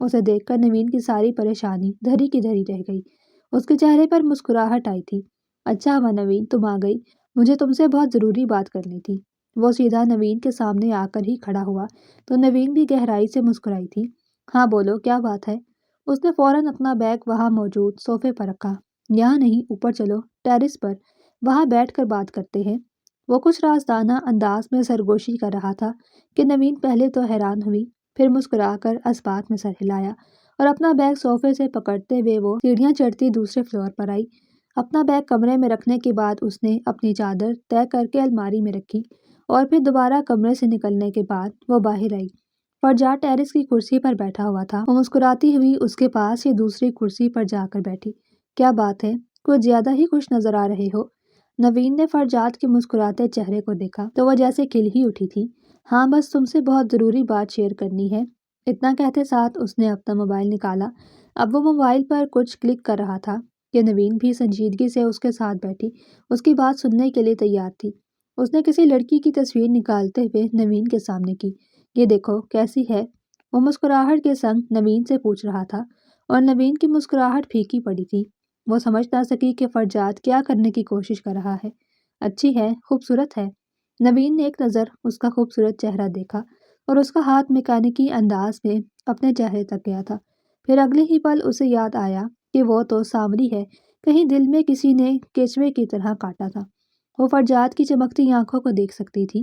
اسے دیکھ کر نوین کی ساری پریشانی دھری کی دھری رہ گئی۔ اس کے چہرے پر مسکراہٹ آئی تھی۔ اچھا ہوا نوین تم آ گئی، مجھے تم سے بہت ضروری بات کرنی تھی۔ وہ سیدھا نوین کے سامنے آ کر ہی کھڑا ہوا تو نوین بھی گہرائی سے مسکرائی تھی۔ ہاں بولو کیا بات ہے؟ اس نے فوراً اپنا بیگ وہاں موجود صوفے پر رکھا۔ یہاں نہیں، اوپر چلو، ٹیرس پر، وہاں بیٹھ کر بات کرتے ہیں۔ وہ کچھ رازدانہ انداز میں سرگوشی کر رہا تھا کہ نوین پہلے تو حیران ہوئی، پھر مسکرا کر اس بات میں سر ہلایا اور اپنا بیگ صوفے سے پکڑتے ہوئے وہ سیڑھیاں چڑھتی دوسرے فلور پر آئی۔ اپنا بیگ کمرے میں رکھنے کے بعد اس نے اپنی چادر طے کر کے الماری میں رکھی اور پھر دوبارہ کمرے سے نکلنے کے بعد وہ باہر آئی۔ فرجاد ٹیرس کی کرسی پر بیٹھا ہوا تھا۔ وہ مسکراتی ہوئی اس کے پاس ہی دوسری کرسی پر جا کر بیٹھی۔ کیا بات ہے؟ کچھ زیادہ ہی خوش نظر آ رہے ہو۔ نوین نے فرجاد کے مسکراتے چہرے کو دیکھا تو وہ جیسے کھل ہی اٹھی تھی۔ ہاں بس تم سے بہت ضروری بات شیئر کرنی ہے۔ اتنا کہتے ساتھ اس نے اپنا موبائل نکالا۔ اب وہ موبائل پر کچھ کلک کر رہا تھا کہ نوین بھی سنجیدگی سے اس کے ساتھ بیٹھی اس کی بات سننے کے لیے تیار تھی۔ اس نے کسی لڑکی کی تصویر نکالتے ہوئے نوین کے سامنے کی۔ یہ دیکھو کیسی ہے؟ وہ مسکراہٹ کے سنگ نوین سے پوچھ رہا تھا اور نوین کی مسکراہٹ پھیکی پڑی تھی۔ وہ سمجھ نہ سکی کہ فرجاد کیا کرنے کی کوشش کر رہا ہے۔ اچھی ہے، خوبصورت ہے۔ نوین نے ایک نظر اس کا خوبصورت چہرہ دیکھا اور اس کا ہاتھ میکینکی انداز میں اپنے چہرے تک گیا تھا۔ پھر اگلے ہی پل اسے یاد آیا کہ وہ تو سانوری ہے، کہیں دل میں کسی نے کیچوے کی طرح کاٹا تھا۔ وہ فرجاد کی چمکتی آنکھوں کو دیکھ سکتی تھی۔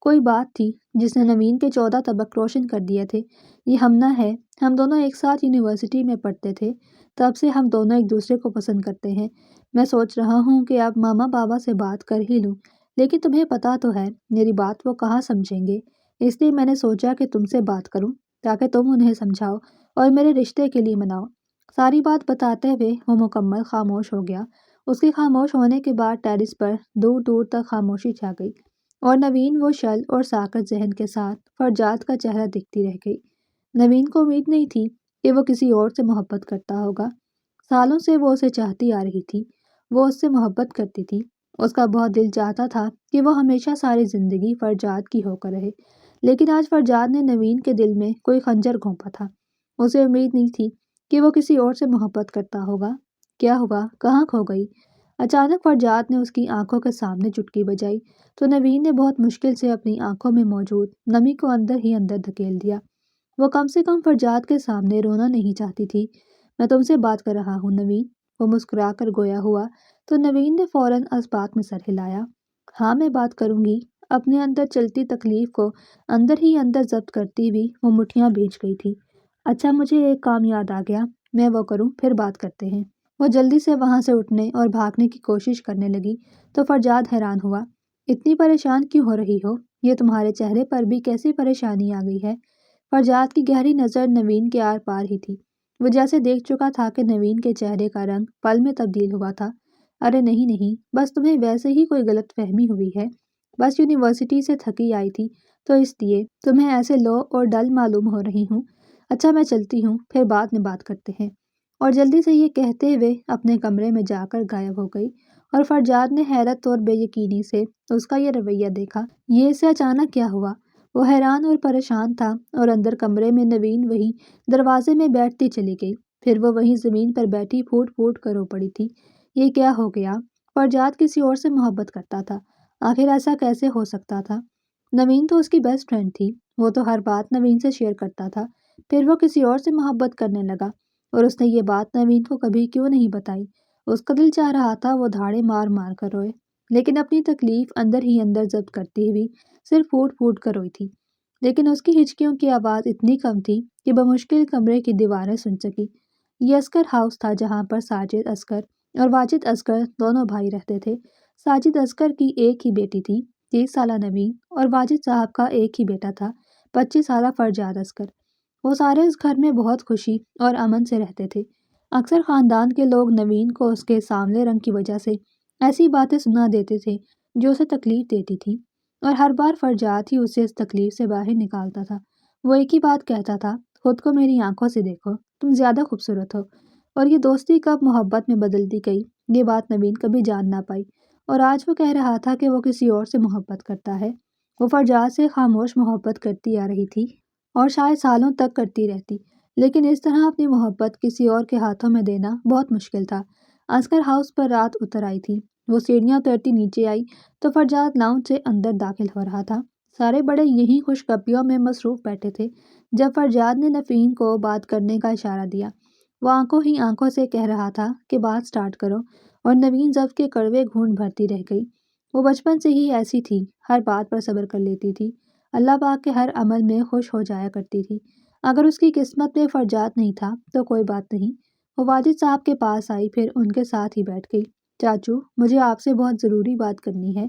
کوئی بات تھی جس نے نوین کے 14 طبق روشن کر دیے تھے۔ یہ ہمنا ہے، ہم دونوں ایک ساتھ یونیورسٹی میں پڑھتے تھے، تب سے ہم دونوں ایک دوسرے کو پسند کرتے ہیں۔ میں سوچ رہا ہوں کہ اب ماما بابا سے بات کر ہی لوں، لیکن تمہیں پتا تو ہے میری بات وہ کہاں سمجھیں گے، اس لیے میں نے سوچا کہ تم سے بات کروں تاکہ تم انہیں سمجھاؤ اور میرے رشتے کے لیے مناؤ۔ ساری بات بتاتے ہوئے وہ مکمل خاموش ہو گیا۔ اس کے خاموش ہونے کے بعد ٹیرس پر دور دور تک خاموشی چھا گئی اور نوین وہ شل اور ساکت ذہن کے ساتھ فرجاد کا چہرہ دیکھتی رہ گئی۔ نوین کو امید نہیں تھی کہ وہ کسی اور سے محبت کرتا ہوگا۔ سالوں سے وہ اسے چاہتی آ رہی تھی، وہ اس سے محبت کرتی تھی۔ اس کا بہت دل چاہتا تھا کہ وہ ہمیشہ ساری زندگی فرجاد کی ہو کر رہے، لیکن آج فرجاد نے نوین کے دل میں کوئی خنجر گھونپا تھا۔ اسے امید نہیں تھی کہ وہ کسی اور سے محبت کرتا ہوگا۔ کیا ہوا؟ کہاں کھو گئی؟ اچانک فرجاد نے اس کی آنکھوں کے سامنے چٹکی بجائی تو نوین نے بہت مشکل سے اپنی آنکھوں میں موجود نمی کو اندر ہی اندر دھکیل دیا۔ وہ کم سے کم فرجاد کے سامنے رونا نہیں چاہتی تھی۔ میں تم سے بات کر رہا ہوں نوین، وہ مسکرا کر گویا ہوا تو نوین نے فوراً اس بات میں سر ہلایا۔ ہاں میں بات کروں گی۔ اپنے اندر چلتی تکلیف کو اندر ہی اندر ضبط کرتی ہوئی وہ مٹھیاں بھیج گئی تھی۔ اچھا مجھے ایک کام یاد آ گیا، میں وہ کروں پھر بات کرتے ہیں۔ وہ جلدی سے وہاں سے اٹھنے اور بھاگنے کی کوشش کرنے لگی تو فرجاد حیران ہوا۔ اتنی پریشان کیوں ہو رہی ہو؟ یہ تمہارے چہرے پر بھی کیسی پریشانی آ گئی ہے؟ فرجاد کی گہری نظر نوین کے آر پار ہی تھی۔ وہ جیسے دیکھ چکا تھا کہ نوین کے چہرے کا رنگ پل میں تبدیل ہوا تھا۔ ارے نہیں نہیں، بس تمہیں ویسے ہی کوئی غلط فہمی ہوئی ہے۔ بس یونیورسٹی سے تھکی آئی تھی تو اس لیے تمہیں ایسے لو اور ڈل معلوم ہو رہی ہوں۔ اچھا میں چلتی ہوں، پھر بعد میں بات کرتے ہیں۔ اور جلدی سے یہ کہتے ہوئے اپنے کمرے میں جا کر غائب ہو گئی اور فرجاد نے حیرت اور بے یقینی سے اس کا یہ رویہ دیکھا۔ یہ اسے اچانک کیا ہوا؟ وہ حیران اور پریشان تھا اور اندر کمرے میں نوین وہی دروازے میں بیٹھتی چلی گئی، پھر وہ وہیں زمین پر بیٹھی پھوٹ پھوٹ کر رو پڑی تھی۔ یہ کیا ہو گیا؟ فرجاد کسی اور سے محبت کرتا تھا، آخر ایسا کیسے ہو سکتا تھا؟ نوین تو اس کی بیسٹ فرینڈ تھی، وہ تو ہر بات نوین سے شیئر کرتا تھا، پھر وہ کسی اور سے محبت کرنے لگا اور اس نے یہ بات نوین کو کبھی کیوں نہیں بتائی؟ اس کا دل چاہ رہا تھا وہ دھاڑے مار مار کر روئے، لیکن اپنی تکلیف اندر ہی اندر ضبط کرتی ہوئی صرف پھوٹ پھوٹ کر روئی تھی۔ لیکن اس کی ہچکیوں کی آواز اتنی کم تھی کہ بمشکل کمرے کی دیواریں سن سکی۔ یہ عسکر ہاؤس تھا جہاں پر ساجد عسکر اور واجد عسکر دونوں بھائی رہتے تھے۔ ساجد عسکر کی ایک ہی بیٹی تھی، 30 سالہ نوین، اور واجد صاحب کا ایک ہی بیٹا تھا، 25 سالہ فرجاد عسکر۔ وہ سارے اس گھر میں بہت خوشی اور امن سے رہتے تھے۔ اکثر خاندان کے لوگ نوین کو اس کے سانولے رنگ کی وجہ سے ایسی باتیں سنا دیتے تھے جو اسے تکلیف دیتی تھی، اور ہر بار فرجاد ہی اسے اس تکلیف سے باہر نکالتا تھا۔ وہ ایک ہی بات کہتا تھا، خود کو میری آنکھوں سے دیکھو، تم زیادہ خوبصورت ہو۔ اور یہ دوستی کب محبت میں بدلتی گئی یہ بات نوین کبھی جان نہ پائی، اور آج وہ کہہ رہا تھا کہ وہ کسی اور سے محبت کرتا ہے۔ وہ فرجاد سے خاموش محبت کرتی آ رہی تھی اور شاید سالوں تک کرتی رہتی، لیکن اس طرح اپنی محبت کسی اور کے ہاتھوں میں دینا بہت مشکل تھا۔ عسکر ہاؤس پر رات اتر آئی تھی۔ وہ سیڑھیاں اترتی نیچے آئی تو فرجاد لاؤنج سے اندر داخل ہو رہا تھا۔ سارے بڑے یہیں خوش گپیوں میں مصروف بیٹھے تھے جب فرجاد نے نفین کو بات کرنے کا اشارہ دیا۔ وہ آنکھوں ہی آنکھوں سے کہہ رہا تھا کہ بات سٹارٹ کرو، اور نوین ضبط کے کڑوے گھونٹ بھرتی رہ گئی۔ وہ بچپن سے ہی ایسی تھی، ہر بات پر صبر کر لیتی تھی، اللہ پاک کے ہر عمل میں خوش ہو جایا کرتی تھی۔ اگر اس کی قسمت میں فرجاد نہیں تھا تو کوئی بات نہیں۔ وہ واجد صاحب کے پاس آئی، پھر ان کے ساتھ ہی بیٹھ گئی۔ چاچو، مجھے آپ سے بہت ضروری بات کرنی ہے۔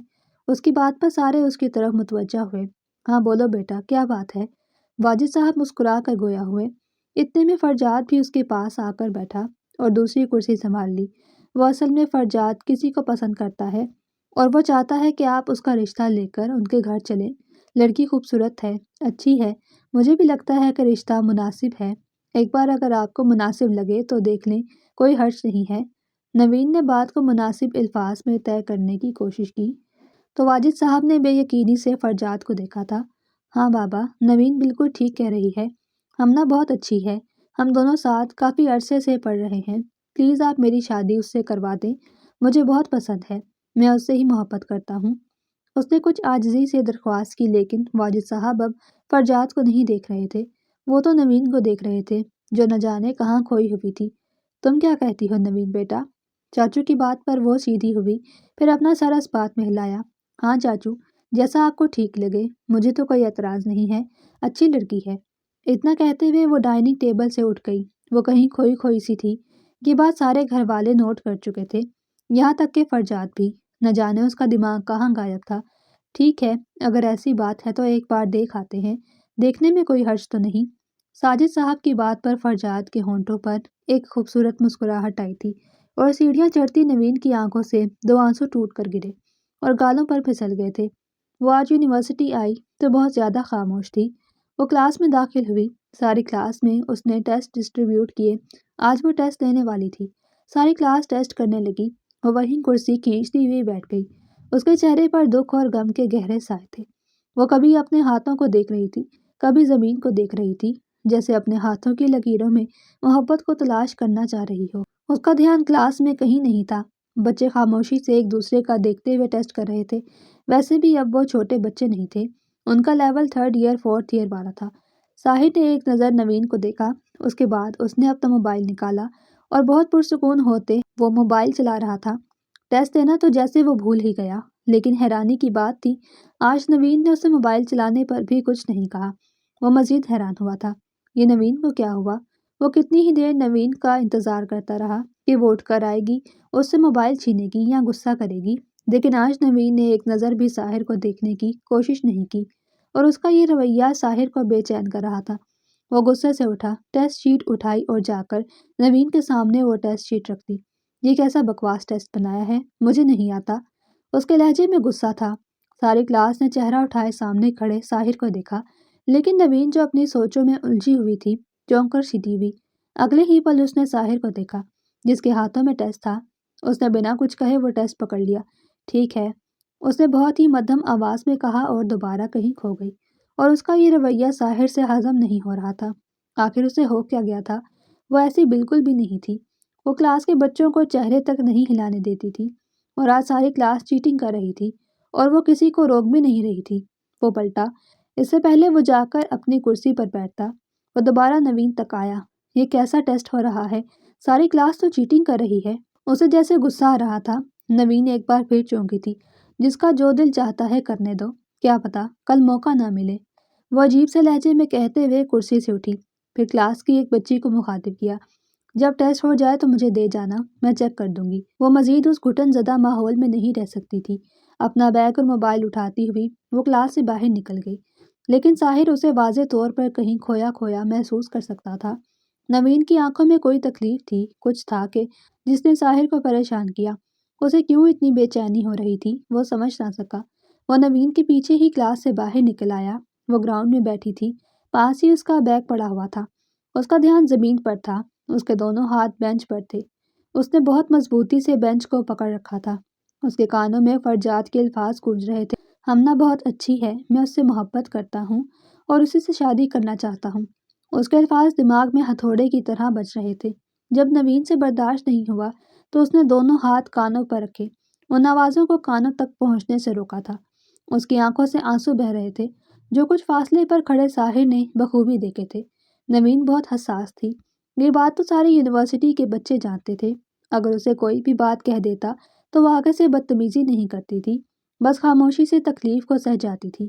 اس کی بات پر سارے اس کی طرف متوجہ ہوئے۔ ہاں بولو بیٹا، کیا بات ہے؟ واجد صاحب مسکرا کر گویا ہوئے۔ اتنے میں فرجاد بھی اس کے پاس آ کر بیٹھا اور دوسری کرسی سنبھال لی۔ وہ اصل میں فرجاد کسی کو پسند کرتا ہے اور وہ چاہتا ہے کہ آپ اس کا رشتہ لے کر ان کے گھر چلیں۔ لڑکی خوبصورت ہے، اچھی ہے، مجھے بھی لگتا ہے کہ رشتہ مناسب ہے۔ ایک بار اگر آپ کو مناسب لگے تو دیکھ لیں، کوئی حرج نہیں ہے۔ نوین نے بات کو مناسب الفاظ میں طے کرنے کی کوشش کی تو واجد صاحب نے بے یقینی سے فرجاد کو دیکھا تھا۔ ہاں بابا، نوین بالکل ٹھیک کہہ رہی ہے، ہمنا بہت اچھی ہے، ہم دونوں ساتھ کافی عرصے سے پڑھ رہے ہیں، پلیز آپ میری شادی اس سے کروا دیں، مجھے بہت پسند ہے، میں اس سے ہی محبت کرتا ہوں۔ اس نے کچھ عاجزی سے درخواست کی، لیکن واجد صاحب اب فرجاد کو نہیں دیکھ رہے تھے، وہ تو نوین کو دیکھ رہے تھے جو نہ جانے کہاں کھوئی ہوئی تھی۔ تم کیا کہتی ہو نوین بیٹا؟ چاچو کی بات پر وہ سیدھی ہوئی، پھر اپنا سر اس بات میں ہلایا۔ ہاں چاچو، جیسا آپ کو ٹھیک لگے، مجھے تو کوئی اعتراض نہیں ہے، اچھی لڑکی ہے۔ اتنا کہتے ہوئے وہ ڈائننگ ٹیبل سے اٹھ گئی۔ وہ کہیں کھوئی کھوئی سی تھی، یہ بات سارے گھر والے نوٹ کر چکے تھے، یہاں تک کہ فرجاد بھی، نہ جانے اس کا دماغ کہاں غائب تھا۔ ٹھیک ہے، اگر ایسی بات ہے تو ایک بار دیکھ آتے ہیں، دیکھنے میں کوئی حرج تو نہیں۔ ساجد صاحب کی بات پر فرجاد کے ہونٹوں پر ایک خوبصورت مسکراہٹ آئی تھی، اور سیڑھیاں چڑھتی نوین کی آنکھوں سے دو آنسو ٹوٹ کر گرے اور گالوں پر پھسل گئے تھے۔ وہ آج یونیورسٹی آئی تو بہت زیادہ خاموش تھی۔ وہ کلاس میں داخل ہوئی، ساری کلاس میں اس نے ٹیسٹ ڈسٹریبیوٹ کیے، آج وہ ٹیسٹ لینے والی تھی۔ ساری کلاس ٹیسٹ کرنے لگی، وہ وہیں کرسی کھینچتی ہوئی بیٹھ گئی۔ اس کے چہرے پر دکھ اور غم کے گہرے سائے تھے۔ وہ کبھی اپنے ہاتھوں کو دیکھ رہی تھی، کبھی زمین کو دیکھ رہی تھی، جیسے اپنے ہاتھوں کی لکیروں میں محبت کو تلاش کرنا چاہ رہی ہو۔ اس کا دھیان کلاس میں کہیں نہیں تھا۔ بچے خاموشی سے ایک دوسرے کا دیکھتے ہوئے ٹیسٹ کر رہے تھے۔ ویسے بھی اب وہ چھوٹے بچے نہیں تھے، ان کا level 3rd year 4th year والا تھا۔ ساحر نے ایک نظر نوین کو دیکھا، اس کے بعد اس نے اپنا موبائل نکالا اور بہت پرسکون ہوتے وہ موبائل چلا رہا تھا۔ ٹیسٹ دینا تو جیسے وہ بھول ہی گیا، لیکن حیرانی کی بات تھی، آج نوین نے اسے موبائل چلانے پر بھی کچھ نہیں کہا۔ وہ مزید حیران ہوا تھا، یہ نوین کو کیا ہوا؟ وہ کتنی ہی دیر نوین کا انتظار کرتا رہا کہ وہ اٹھ کر آئے گی، اس سے موبائل چھینے گی یا غصہ کرے گی، لیکن آج نوین نے ایک نظر بھی ساحر کو دیکھنے کی کوشش نہیں کی، اور اس کا یہ رویہ ساحر کو بے چین کر رہا تھا۔ وہ غصے سے اٹھا، ٹیسٹ شیٹ اٹھائی اور جا کر نوین کے سامنے وہ ٹیسٹ شیٹ رکھ دی۔ یہ کیسا بکواس ٹیسٹ بنایا ہے، مجھے نہیں آتا۔ اس کے لہجے میں غصہ تھا۔ ساری کلاس نے چہرہ اٹھائے سامنے کھڑے ساحر کو دیکھا، لیکن نوین جو اپنی سوچوں میں الجھی ہوئی تھی، چونک کر سیدھی ہوئی۔ اگلے ہی پل اس نے ساحر کو دیکھا، جس کے ہاتھوں میں ٹیسٹ تھا۔ اس نے بنا کچھ کہے وہ ٹیسٹ پکڑ لیا۔ ٹھیک ہے، اس نے بہت ہی مدھم آواز میں کہا اور دوبارہ کہیں کھو گئی، اور اس کا یہ رویہ ساحر سے ہضم نہیں ہو رہا تھا۔ آخر اسے ہو کیا گیا تھا؟ وہ ایسی بالکل بھی نہیں تھی۔ وہ کلاس کے بچوں کو چہرے تک نہیں ہلانے دیتی تھی، اور آج ساری کلاس چیٹنگ کر رہی تھی، اور وہ کسی کو روک بھی نہیں رہی تھی۔ وہ پلٹا، اس سے پہلے وہ جا کر اپنی کرسی پر بیٹھتا، وہ دوبارہ نوین تک آیا۔ یہ کیسا ٹیسٹ ہو رہا ہے؟ ساری کلاس تو چیٹنگ کر رہی ہے۔ اسے جیسے غصہ آ رہا تھا۔ نوین ایک بار پھر چونکی تھی، جس کا جو دل چاہتا ہے کرنے دو، کیا پتا کل موقع نہ ملے۔ وہ عجیب سے لہجے میں کہتے ہوئے کرسی سے اٹھی، پھر کلاس کی ایک بچی کو مخاطب کیا، جب ٹیسٹ ہو جائے تو مجھے دے جانا، میں چیک کر دوں گی۔ وہ مزید اس گھٹن زدہ ماحول میں نہیں رہ سکتی تھی۔ اپنا بیگ اور موبائل اٹھاتی ہوئی وہ کلاس سے باہر نکل گئی، لیکن ساحر اسے واضح طور پر کہیں کھویا کھویا محسوس کر سکتا تھا۔ نوین کی آنکھوں میں کوئی تکلیف تھی، کچھ تھا کہ جس نے ساحر کو پریشان کیا۔ اسے کیوں اتنی بے چینی ہو رہی تھی وہ سمجھ نہ سکا۔ وہ نوین کے پیچھے ہی کلاس سے باہر نکل آیا۔ وہ گراؤنڈ میں بیٹھی تھی، پاس ہی اس کا بیگ پڑا ہوا تھا۔ اس کا دھیان زمین پر تھا، اس کے دونوں ہاتھ بینچ پر تھے۔ اس نے بہت مضبوطی سے بینچ کو پکڑ رکھا تھا۔ اس کے کانوں میں فرجاد کے الفاظ گونج رہے تھے، ہمنا بہت اچھی ہے، میں اس سے محبت کرتا ہوں اور اسی سے شادی کرنا چاہتا ہوں۔ اس کے الفاظ دماغ میں ہتھوڑے کی طرح بج رہے تھے۔ جب نوین سے برداشت نہیں ہوا تو اس نے دونوں ہاتھ کانوں پر رکھے، ان آوازوں کو کانوں تک پہنچنے سے روکا تھا۔ اس کی آنکھوں سے آنسو بہہ رہے تھے جو کچھ فاصلے پر کھڑے ساحر نے بخوبی دیکھے تھے۔ نوین بہت حساس تھی، یہ بات تو ساری یونیورسٹی کے بچے جانتے تھے۔ اگر اسے کوئی بھی بات کہہ دیتا تو وہ آگے سے بدتمیزی نہیں کرتی تھی، بس خاموشی سے تکلیف کو سہ جاتی تھی۔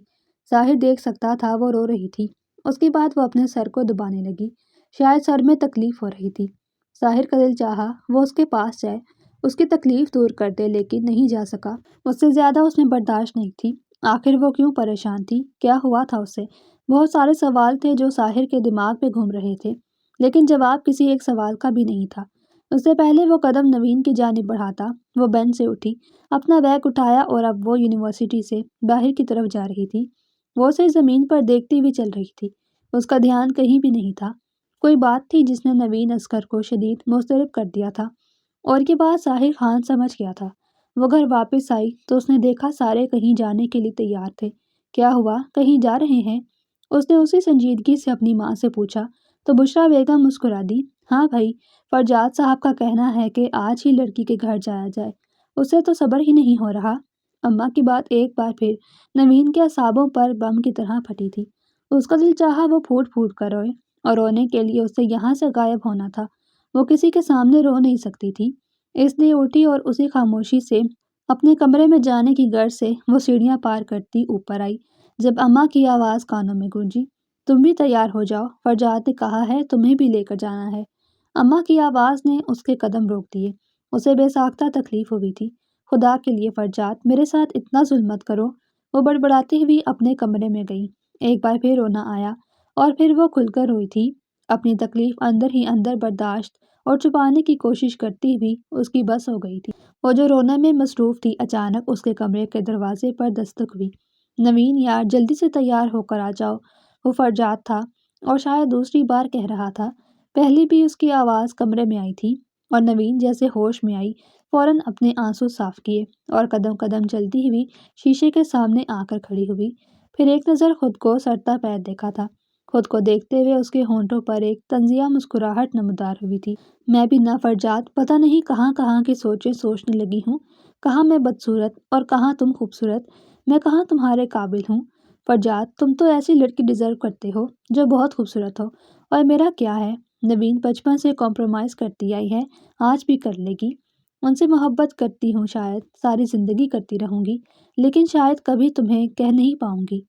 ساحر دیکھ سکتا تھا وہ رو رہی تھی۔ اس کے بعد وہ اپنے سر کو دبانے لگی، شاید سر میں تکلیف ہو رہی تھی۔ ساحر کا دل چاہا وہ اس کے پاس جائے، اس کی تکلیف دور کر دے، لیکن نہیں جا سکا۔ اس سے زیادہ اس میں برداشت نہیں تھی۔ آخر وہ کیوں پریشان تھی؟ کیا ہوا تھا اسے؟ بہت سارے سوال تھے جو ساحر کے دماغ میں گھوم رہے تھے، لیکن جواب کسی ایک سوال کا بھی نہیں تھا۔ اس سے پہلے وہ قدم نوین کی جانب بڑھاتا، وہ بینچ سے اٹھی، اپنا بیگ اٹھایا اور اب وہ یونیورسٹی سے باہر کی طرف جا رہی تھی۔ وہ اسے زمین پر دیکھتی ہوئی چل رہی تھی، اس کا دھیان کہیں بھی نہیں تھا۔ کوئی بات تھی جس نے نوین اصغر کو شدید مضطرب کر دیا تھا، اور یہ بات ساحر خان سمجھ گیا تھا۔ وہ گھر واپس آئی تو اس نے دیکھا سارے کہیں جانے کے لیے تیار تھے۔ کیا ہوا، کہیں جا رہے ہیں؟ اس نے اسی سنجیدگی سے اپنی ماں سے پوچھا تو بشریٰ بیگم مسکرا دی۔ ہاں بھائی، فرجاد صاحب کا کہنا ہے کہ آج ہی لڑکی کے گھر جایا جائے، اسے تو صبر ہی نہیں ہو رہا۔ اماں کی بات ایک بار پھر نوین کے اعصابوں پر بم کی طرح پھٹی تھی۔ اس کا دل چاہا وہ پھوٹ پھوٹ کر روئے، اور رونے کے لیے اسے یہاں سے غائب ہونا تھا۔ وہ کسی کے سامنے رو نہیں سکتی تھی، اس لیے اٹھی اور اسی خاموشی سے اپنے کمرے میں جانے کی غرض سے وہ سیڑھیاں پار کرتی اوپر آئی، جب اماں کی آواز کانوں میں گونجی۔ تم بھی تیار ہو جاؤ، فرجاد نے کہا ہے تمہیں بھی لے کر جانا ہے۔ اماں کی آواز نے اس کے قدم روک دیے۔ اسے بے ساختہ تکلیف ہوئی تھی۔ خدا کے لیے فرجاد، میرے ساتھ اتنا ظلم مت کرو۔ وہ بڑبڑاتی ہوئی اپنے کمرے میں گئی۔ ایک بار پھر رونا آیا اور پھر وہ کھل کر روئی تھی، اپنی تکلیف اندر ہی اندر برداشت اور چھپانے کی کوشش کرتی ہوئی۔ اس کی بس ہو گئی تھی۔ وہ جو رونے میں مصروف تھی، اچانک اس کے کمرے کے دروازے پر دستک ہوئی۔ نوین یار، جلدی سے تیار ہو کر آ جاؤ۔ وہ فرجاد تھا، اور شاید دوسری بار کہہ رہا تھا۔ پہلی بھی اس کی آواز کمرے میں آئی تھی، اور نوین جیسے ہوش میں آئی، فوراً اپنے آنسو صاف کیے اور قدم قدم چلتی ہوئی شیشے کے سامنے آ کر کھڑی ہوئی۔ پھر ایک نظر خود کو سرتا پیر دیکھا تھا۔ خود کو دیکھتے ہوئے اس کے ہونٹوں پر ایک طنزیہ مسکراہٹ نمودار ہوئی تھی۔ میں بھی نہ فرجاد، پتہ نہیں کہاں کہاں کی سوچیں سوچنے لگی ہوں، کہاں میں بدصورت اور کہاں تم خوبصورت، میں کہاں تمہارے قابل ہوں۔ فرجاد، تم تو ایسی لڑکی ڈیزرو کرتے ہو جو بہت خوبصورت ہو، اور میرا کیا ہے؟ نوین بچپن سے کمپرومائز کرتی آئی ہے، آج بھی کر لے گی۔ ان سے محبت کرتی ہوں، شاید ساری زندگی کرتی رہوں گی، لیکن شاید کبھی تمہیں کہہ نہیں پاؤں گی۔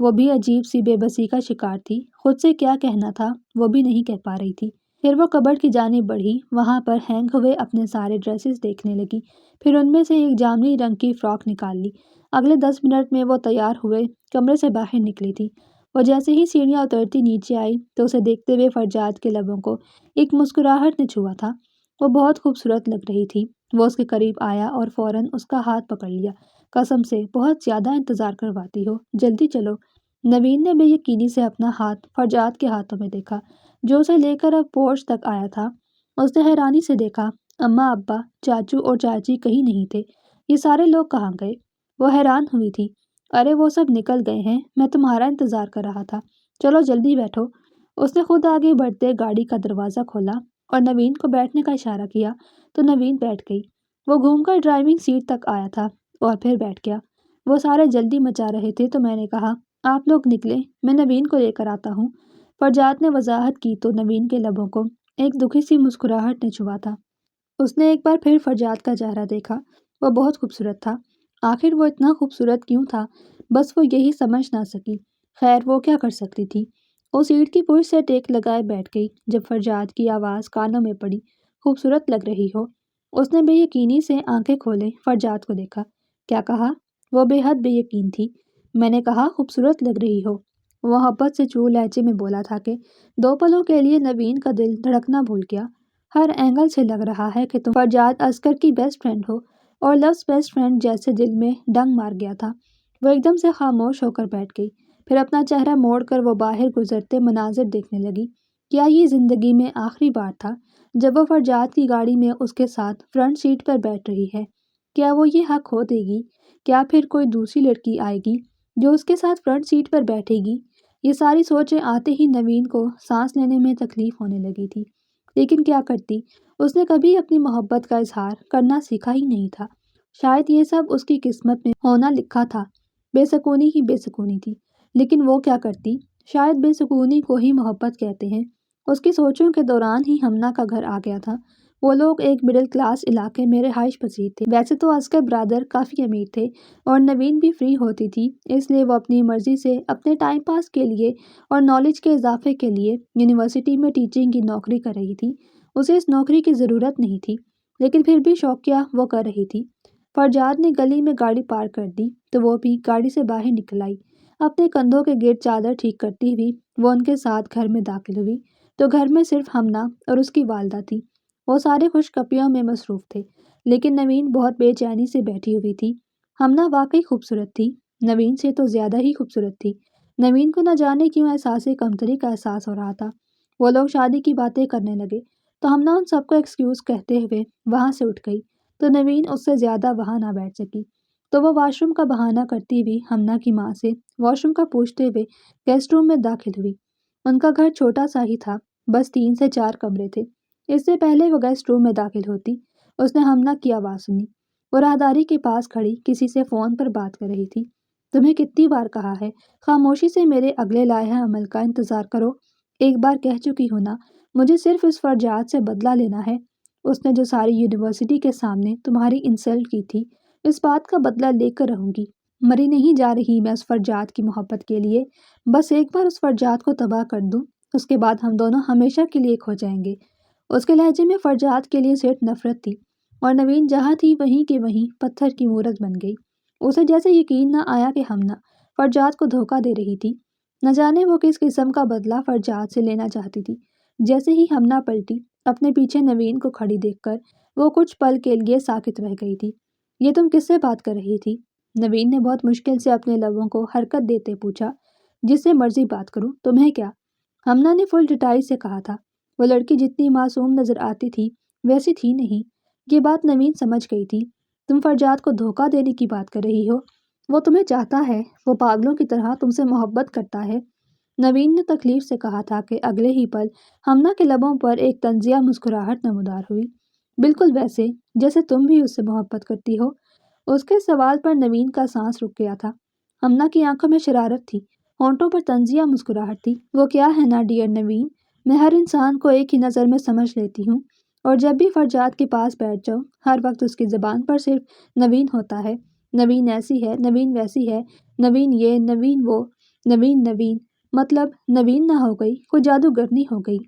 وہ بھی عجیب سی بے بسی کا شکار تھی، خود سے کیا کہنا تھا وہ بھی نہیں کہہ پا رہی تھی۔ پھر وہ کبرڈ کی جانب بڑھی، وہاں پر ہینگ ہوئے اپنے سارے ڈریسز دیکھنے لگی، پھر ان میں سے ایک جامنی رنگ کی فراک نکال لی۔ اگلے 10 منٹ میں وہ تیار ہوئے کمرے سے باہر نکلی تھی۔ وہ جیسے ہی سیڑھیاں اترتی نیچے آئی تو اسے دیکھتے ہوئے فرجاد کے لبوں کو ایک مسکراہٹ نے چھوا تھا۔ وہ بہت خوبصورت لگ رہی تھی۔ وہ اس کے قریب آیا اور فوراً اس کا ہاتھ پکڑ لیا۔ قسم سے بہت زیادہ انتظار کرواتی ہو، جلدی چلو۔ نوین نے بے یقینی سے اپنا ہاتھ فرجاد کے ہاتھوں میں دیکھا، جو اسے لے کر اب پورچ تک آیا تھا۔ اس نے حیرانی سے دیکھا، اماں، ابا، چاچو اور چاچی کہیں نہیں تھے۔ یہ سارے لوگ کہاں گئے؟ وہ حیران ہوئی تھی۔ ارے وہ سب نکل گئے ہیں، میں تمہارا انتظار کر رہا تھا، چلو جلدی بیٹھو۔ اس نے خود آگے بڑھتے گاڑی کا دروازہ کھولا اور نوین کو بیٹھنے کا اشارہ کیا تو نوین بیٹھ گئی۔ وہ گھوم کر ڈرائیونگ سیٹ تک آیا تھا اور پھر بیٹھ گیا۔ وہ سارے جلدی مچا رہے تھے تو میں نے کہا آپ لوگ نکلیں، میں نوین کو لے کر آتا ہوں۔ فرجاد نے وضاحت کی تو نوین کے لبوں کو ایک دکھی سی مسکراہٹ نے چھوا تھا۔ اس نے ایک بار پھر فرجاد کا چہرہ دیکھا، وہ بہت خوبصورت تھا۔ آخر وہ اتنا خوبصورت کیوں تھا؟ بس وہ یہی سمجھ نہ سکی۔ خیر وہ کیا کر سکتی تھی؟ وہ سیٹ کی پشت سے ٹیک لگائے بیٹھ گئی جب فرجاد کی آواز کانوں میں پڑی، خوبصورت لگ رہی ہو۔ اس نے بے یقینی سے آنکھیں کھولے فرجاد کو دیکھا۔ کیا کہا؟ وہ بے حد بے یقین تھی۔ میں نے کہا خوبصورت لگ رہی ہو۔ وہ محبت سے چور لہجے میں بولا تھا کہ 2 پلوں کے لیے نوین کا دل دھڑکنا بھول گیا۔ ہر اینگل سے لگ رہا ہے کہ تم فرجاد اصغر کی بیسٹ فرینڈ ہو، اور لفظ بیسٹ فرینڈ جیسے دل میں ڈنگ مار گیا تھا۔ وہ ایک دم سے خاموش ہو کر بیٹھ گئی، پھر اپنا چہرہ موڑ کر وہ باہر گزرتے مناظر دیکھنے لگی۔ کیا یہ زندگی میں آخری بار تھا جب وہ فرجاد کی گاڑی میں اس کے ساتھ فرنٹ سیٹ پر بیٹھ رہی ہے؟ کیا وہ یہ حق کھو دے گی؟ کیا پھر کوئی دوسری لڑکی آئے گی جو اس کے ساتھ فرنٹ سیٹ پر بیٹھے گی؟ یہ ساری سوچیں آتے ہی نوین کو سانس لینے میں تکلیف ہونے لگی تھی، لیکن کیا کرتی، اس نے کبھی اپنی محبت کا اظہار کرنا سیکھا ہی نہیں تھا۔ شاید یہ سب اس کی قسمت میں ہونا لکھا تھا، بے سکونی ہی بے سکونی تھی، لیکن وہ کیا کرتی، شاید بے سکونی کو ہی محبت کہتے ہیں۔ اس کی سوچوں کے دوران ہی ہمنا کا گھر آ گیا تھا۔ وہ لوگ ایک مڈل کلاس علاقے میں رہائش پذیر تھے۔ ویسے تو اصغر برادر کافی امیر تھے اور نوین بھی فری ہوتی تھی، اس لیے وہ اپنی مرضی سے اپنے ٹائم پاس کے لیے اور نالج کے اضافے کے لیے یونیورسٹی میں ٹیچنگ کی نوکری کر رہی تھی۔ اسے اس نوکری کی ضرورت نہیں تھی، لیکن پھر بھی شوقیہ وہ کر رہی تھی۔ فرجاد نے گلی میں گاڑی پارک کر دی تو وہ بھی گاڑی سے باہر نکل آئی۔ اپنے کندھوں کے گرد چادر ٹھیک کرتی ہوئی وہ ان کے ساتھ گھر میں داخل ہوئی تو گھر میں صرف ہمنا اور اس کی والدہ تھی۔ وہ سارے خوش کپیوں میں مصروف تھے، لیکن نوین بہت بے چینی سے بیٹھی ہوئی تھی۔ ہمنا واقعی خوبصورت تھی، نوین سے تو زیادہ ہی خوبصورت تھی۔ نوین کو نہ جانے کیوں احساس کمتری کا احساس ہو رہا تھا۔ وہ لوگ شادی کی باتیں کرنے لگے تو ہمنا ان سب کو ایکسکیوز کہتے ہوئے وہاں سے اٹھ گئی تو نوین اس سے زیادہ وہاں نہ بیٹھ سکی، تو وہ واش روم کا بہانہ کرتی ہوئی ہمنا کی ماں سے واش روم کا پوچھتے ہوئے گیسٹ روم میں داخل ہوئی۔ ان کا گھر چھوٹا سا ہی تھا، بس 3 سے 4 کمرے تھے۔ اس سے پہلے وہ گیسٹ روم میں داخل ہوتی، اس نے ہمنا کی آواز سنی۔ وہ راہداری کے پاس کھڑی کسی سے فون پر بات کر رہی تھی۔ تمہیں کتنی بار کہا ہے خاموشی سے میرے اگلے لائحہ عمل کا انتظار کرو، ایک بار کہہ چکی ہوں نا، مجھے صرف اس فرجات سے بدلہ لینا ہے۔ اس نے جو ساری یونیورسٹی کے سامنے تمہاری انسلٹ کی تھی، اس بات کا بدلہ لے کر رہوں گی۔ مری نہیں جا رہی میں اس فرجات کی محبت کے لیے، بس ایک بار اس فرجات کو تباہ کر دوں، اس کے بعد ہم دونوں ہمیشہ کے لیے کھو جائیں گے۔ اس کے لہجے میں فرجات کے لیے صرف نفرت تھی، اور نوین جہاں تھی وہیں کے وہیں پتھر کی مورت بن گئی۔ اسے جیسے یقین نہ آیا کہ ہمنا فرجات کو دھوکہ دے رہی تھی۔ نہ جانے وہ کس قسم کا بدلہ فرجات سے لینا چاہتی تھی۔ جیسے ہی ہمنا پلٹی، اپنے پیچھے نوین کو کھڑی دیکھ کر وہ کچھ پل کے لیے ساکت رہ گئی تھی۔ یہ تم کس سے بات کر رہی تھی؟ نوین نے بہت مشکل سے اپنے لبوں کو حرکت دیتے پوچھا۔ جس سے مرضی بات کروں، تمہیں کیا؟ ہمنا نے فل ڈٹائی سے کہا تھا۔ وہ لڑکی جتنی معصوم نظر آتی تھی ویسی تھی نہیں۔ یہ بات نوین سمجھ گئی تھی۔ تم فرجات کو دھوکہ دینے کی بات کر رہی ہو؟ وہ تمہیں چاہتا ہے، وہ پاگلوں کی طرح تم سے محبت کرتا ہے۔ نوین نے تکلیف سے کہا تھا کہ اگلے ہی پل ہمنا کے لبوں پر ایک طنزیہ مسکراہٹ نمودار ہوئی۔ بالکل ویسے جیسے تم بھی اس سے محبت کرتی ہو۔ اس کے سوال پر نوین کا سانس رک گیا تھا۔ ہمنا کی آنکھوں میں شرارت تھی، ہونٹوں پر طنزیہ مسکراہٹ تھی۔ وہ کیا ہے نا ڈیئر نوین، میں ہر انسان کو ایک ہی نظر میں سمجھ لیتی ہوں، اور جب بھی فرجات کے پاس بیٹھ جاؤں ہر وقت اس کی زبان پر صرف نوین ہوتا ہے۔ نوین ایسی ہے، نوین ویسی ہے، نوین یہ، نوین وہ، نوین نوین، مطلب نوین نہ ہو گئی، کوئی جادوگرنی ہو گئی۔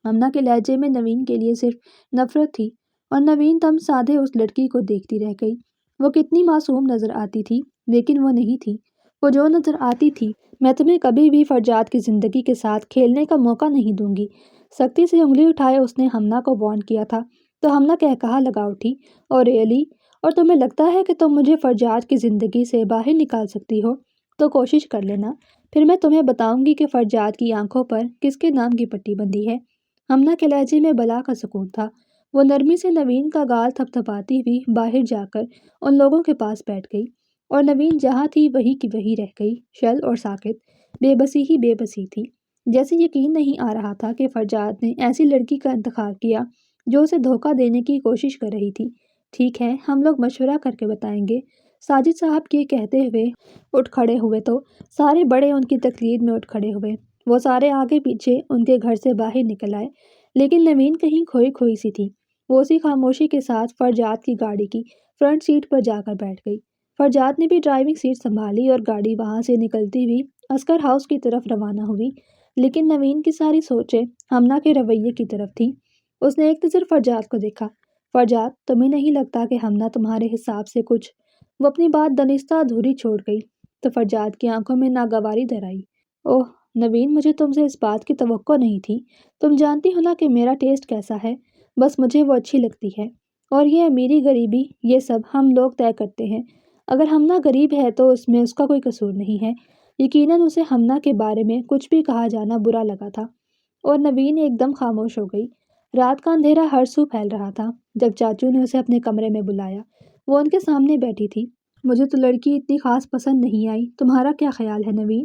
ہمنا کے لہجے میں نوین کے لیے صرف نفرت تھی، اور نوین دم سادھے اس لڑکی کو دیکھتی رہ گئی۔ وہ کتنی معصوم نظر آتی تھی، لیکن وہ نہیں تھی۔ وہ جو نظر آتی تھی، میں تمہیں کبھی بھی فرجات کی زندگی کے ساتھ کھیلنے کا موقع نہیں دوں گی۔ سختی سے انگلی اٹھائے اس نے ہمنا کو وارن کیا تھا تو ہمنا کہا لگا اٹھی، اور ریئلی، اور تمہیں لگتا ہے کہ تم مجھے فرجات کی زندگی سے باہر نکال سکتی ہو تو کوشش کر لینا، پھر میں تمہیں بتاؤں گی کہ فرجات کی آنکھوں پر کس کے نام کی پٹی بندھی ہے۔ ہمنا کے لہجے میں بلا کا سکون تھا۔ وہ نرمی سے نوین کا گال تھپ تھپاتی ہوئی باہر جا کر ان لوگوں کے پاس بیٹھ گئی، اور نوین جہاں تھی وہی کی وہی رہ گئی، شل اور ساکت، بے بسی ہی بے بسی تھی۔ جیسے یقین نہیں آ رہا تھا کہ فرجات نے ایسی لڑکی کا انتخاب کیا جو اسے دھوکہ دینے کی کوشش کر رہی تھی۔ ٹھیک ہے، ہم لوگ مشورہ کر کے بتائیں گے، ساجد صاحب یہ کہتے ہوئے اٹھ کھڑے ہوئے تو سارے بڑے ان کی تقلید میں اٹھ کھڑے ہوئے۔ وہ سارے آگے پیچھے ان کے گھر سے باہر نکل آئے، لیکن نوین کہیں کھوئی کھوئی سی تھی۔ وہ اسی خاموشی کے ساتھ فرجات کی گاڑی کی فرنٹ سیٹ پر جا کر بیٹھ گئی۔ فرجات نے بھی ڈرائیونگ سیٹ سنبھالی اور گاڑی وہاں سے نکلتی ہوئی اصغر ہاؤس کی طرف روانہ ہوئی، لیکن نوین کی ساری سوچیں ہمنا کے رویے کی طرف تھی۔ اس نے ایک نظر فرجات کو دیکھا۔ فرجات، تمہیں نہیں لگتا کہ ہمنا تمہارے حساب سے کچھ؟ وہ اپنی بات دنستہ ادھوری چھوڑ گئی تو فرجات کی آنکھوں میں ناگواری در آئی۔ اوہ نوین، مجھے تم سے اس بات کی توقع نہیں تھی۔ تم جانتی ہو نا کہ میرا ٹیسٹ کیسا ہے، بس مجھے وہ اچھی لگتی ہے، اور یہ امیری غریبی یہ سب ہم لوگ طے کرتے ہیں۔ اگر ہمنا غریب ہے تو اس میں اس کا کوئی قصور نہیں ہے۔ یقیناً اسے ہمنا کے بارے میں کچھ بھی کہا جانا برا لگا تھا، اور نوین ایک دم خاموش ہو گئی۔ رات کا اندھیرا ہر سو پھیل رہا تھا جب چاچو نے اسے اپنے کمرے میں بلایا۔ وہ ان کے سامنے بیٹھی تھی۔ مجھے تو لڑکی اتنی خاص پسند نہیں آئی، تمہارا کیا خیال ہے نوین؟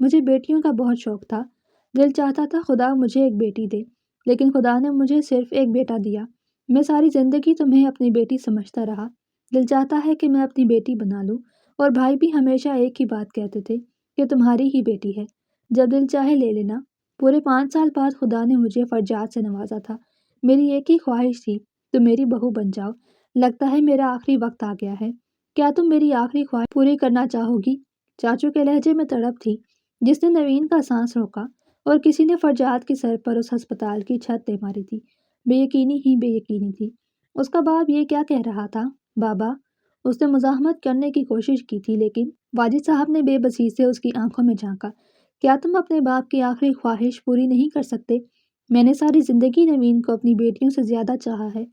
مجھے بیٹیوں کا بہت شوق تھا۔ دل چاہتا تھا خدا مجھے ایک بیٹی دے، لیکن خدا نے مجھے صرف ایک بیٹا دیا۔ میں ساری زندگی تمہیں اپنی بیٹی سمجھتا رہا۔ دل چاہتا ہے کہ میں اپنی بیٹی بنا لوں، اور بھائی بھی ہمیشہ ایک ہی بات کہتے تھے کہ تمہاری ہی بیٹی ہے، جب دل چاہے لے لینا۔ پورے 5 سال بعد خدا نے مجھے فرجاد سے نوازا تھا۔ میری ایک ہی خواہش تھی، تم میری بہو بن جاؤ۔ لگتا ہے میرا آخری وقت آ گیا ہے۔ کیا تم میری آخری خواہش پوری کرنا چاہو گی؟ چاچو کے لہجے میں تڑپ تھی جس نے نوین کا سانس روکا، اور کسی نے فرجاد کے سر پر اس ہسپتال کی چھت دے ماری تھی۔ بے یقینی ہی بے یقینی تھی۔ اس کا باپ یہ کیا کہہ رہا تھا؟ بابا، اس نے مزاحمت کرنے کی کوشش کی تھی، لیکن واجد صاحب نے بے بسی سے اس کی آنکھوں میں جھانکا۔ کیا تم اپنے باپ کی آخری خواہش پوری نہیں کر سکتے؟ میں نے ساری زندگی نوین کو اپنی بیٹیوں سے زیادہ چاہا ہے۔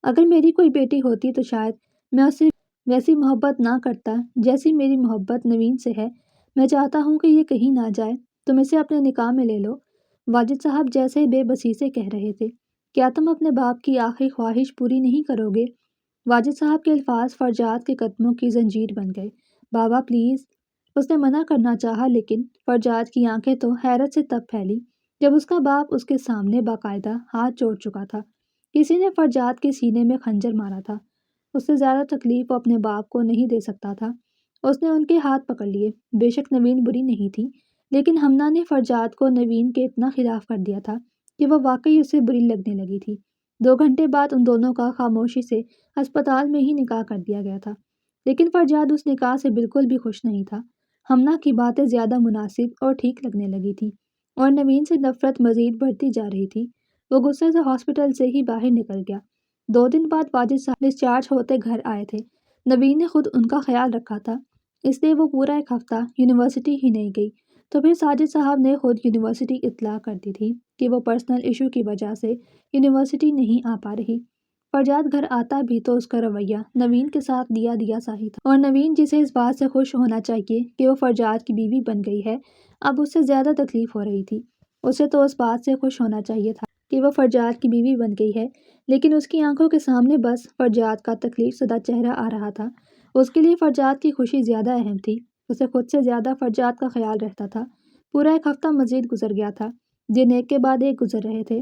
اگر میری کوئی بیٹی ہوتی تو شاید میں اسے ویسی محبت نہ کرتا جیسی میری محبت نوین سے ہے۔ میں چاہتا ہوں کہ یہ کہیں نہ جائے۔ تم اسے اپنے نکاح میں لے لو۔ واجد صاحب جیسے بے بسی سے کہہ رہے تھے۔ کیا تم اپنے باپ کی آخری خواہش پوری نہیں کرو گے؟ واجد صاحب کے الفاظ فرجاد کے قدموں کی زنجیر بن گئے۔ بابا پلیز، اس نے منع کرنا چاہا، لیکن فرجاد کی آنکھیں تو حیرت سے تب پھیلی جب اس کا باپ اس کے سامنے باقاعدہ ہاتھ جوڑ چکا تھا۔ کسی نے فرجاد کے سینے میں خنجر مارا تھا۔ اس سے زیادہ تکلیف وہ اپنے باپ کو نہیں دے سکتا تھا۔ اس نے ان کے ہاتھ پکڑ لیے۔ بے شک نوین بری نہیں تھی، لیکن ہمنا نے فرجاد کو نوین کے اتنا خلاف کر دیا تھا کہ وہ واقعی اسے بری لگنے لگی تھی۔ 2 گھنٹے بعد ان دونوں کا خاموشی سے ہسپتال میں ہی نکاح کر دیا گیا تھا، لیکن فرجاد اس نکاح سے بالکل بھی خوش نہیں تھا۔ ہمنا کی باتیں زیادہ مناسب اور ٹھیک لگنے لگی تھی، اور نوین سے نفرت مزید بڑھتی جا رہی تھی۔ وہ غصے سے ہاسپٹل سے ہی باہر نکل گیا۔ 2 دن بعد واجد صاحب ڈسچارج ہوتے گھر آئے تھے۔ نوین نے خود ان کا خیال رکھا تھا، اس لیے وہ پورا 1 ہفتہ یونیورسٹی ہی نہیں گئی۔ تو پھر ساجد صاحب نے خود یونیورسٹی اطلاع کر دی تھی کہ وہ پرسنل ایشو کی وجہ سے یونیورسٹی نہیں آ پا رہی۔ فرجاد گھر آتا بھی تو اس کا رویہ نوین کے ساتھ دیا سا ہی تھا، اور نوین جسے اس بات سے خوش ہونا چاہیے کہ وہ فرجاد کی بیوی بن گئی ہے، اب اس سے زیادہ تکلیف ہو رہی تھی۔ اسے تو اس بات سے خوش ہونا چاہیے تھا کہ وہ فرجاد کی بیوی بن گئی ہے، لیکن اس کی آنکھوں کے سامنے بس فرجاد کا تکلیف زدہ چہرہ آ رہا تھا۔ اس کے لیے فرجاد کی خوشی زیادہ اہم تھی۔ اسے خود سے زیادہ فرجاد کا خیال رہتا تھا۔ پورا 1 ہفتہ مزید گزر گیا تھا۔ دن ایک کے بعد ایک گزر رہے تھے۔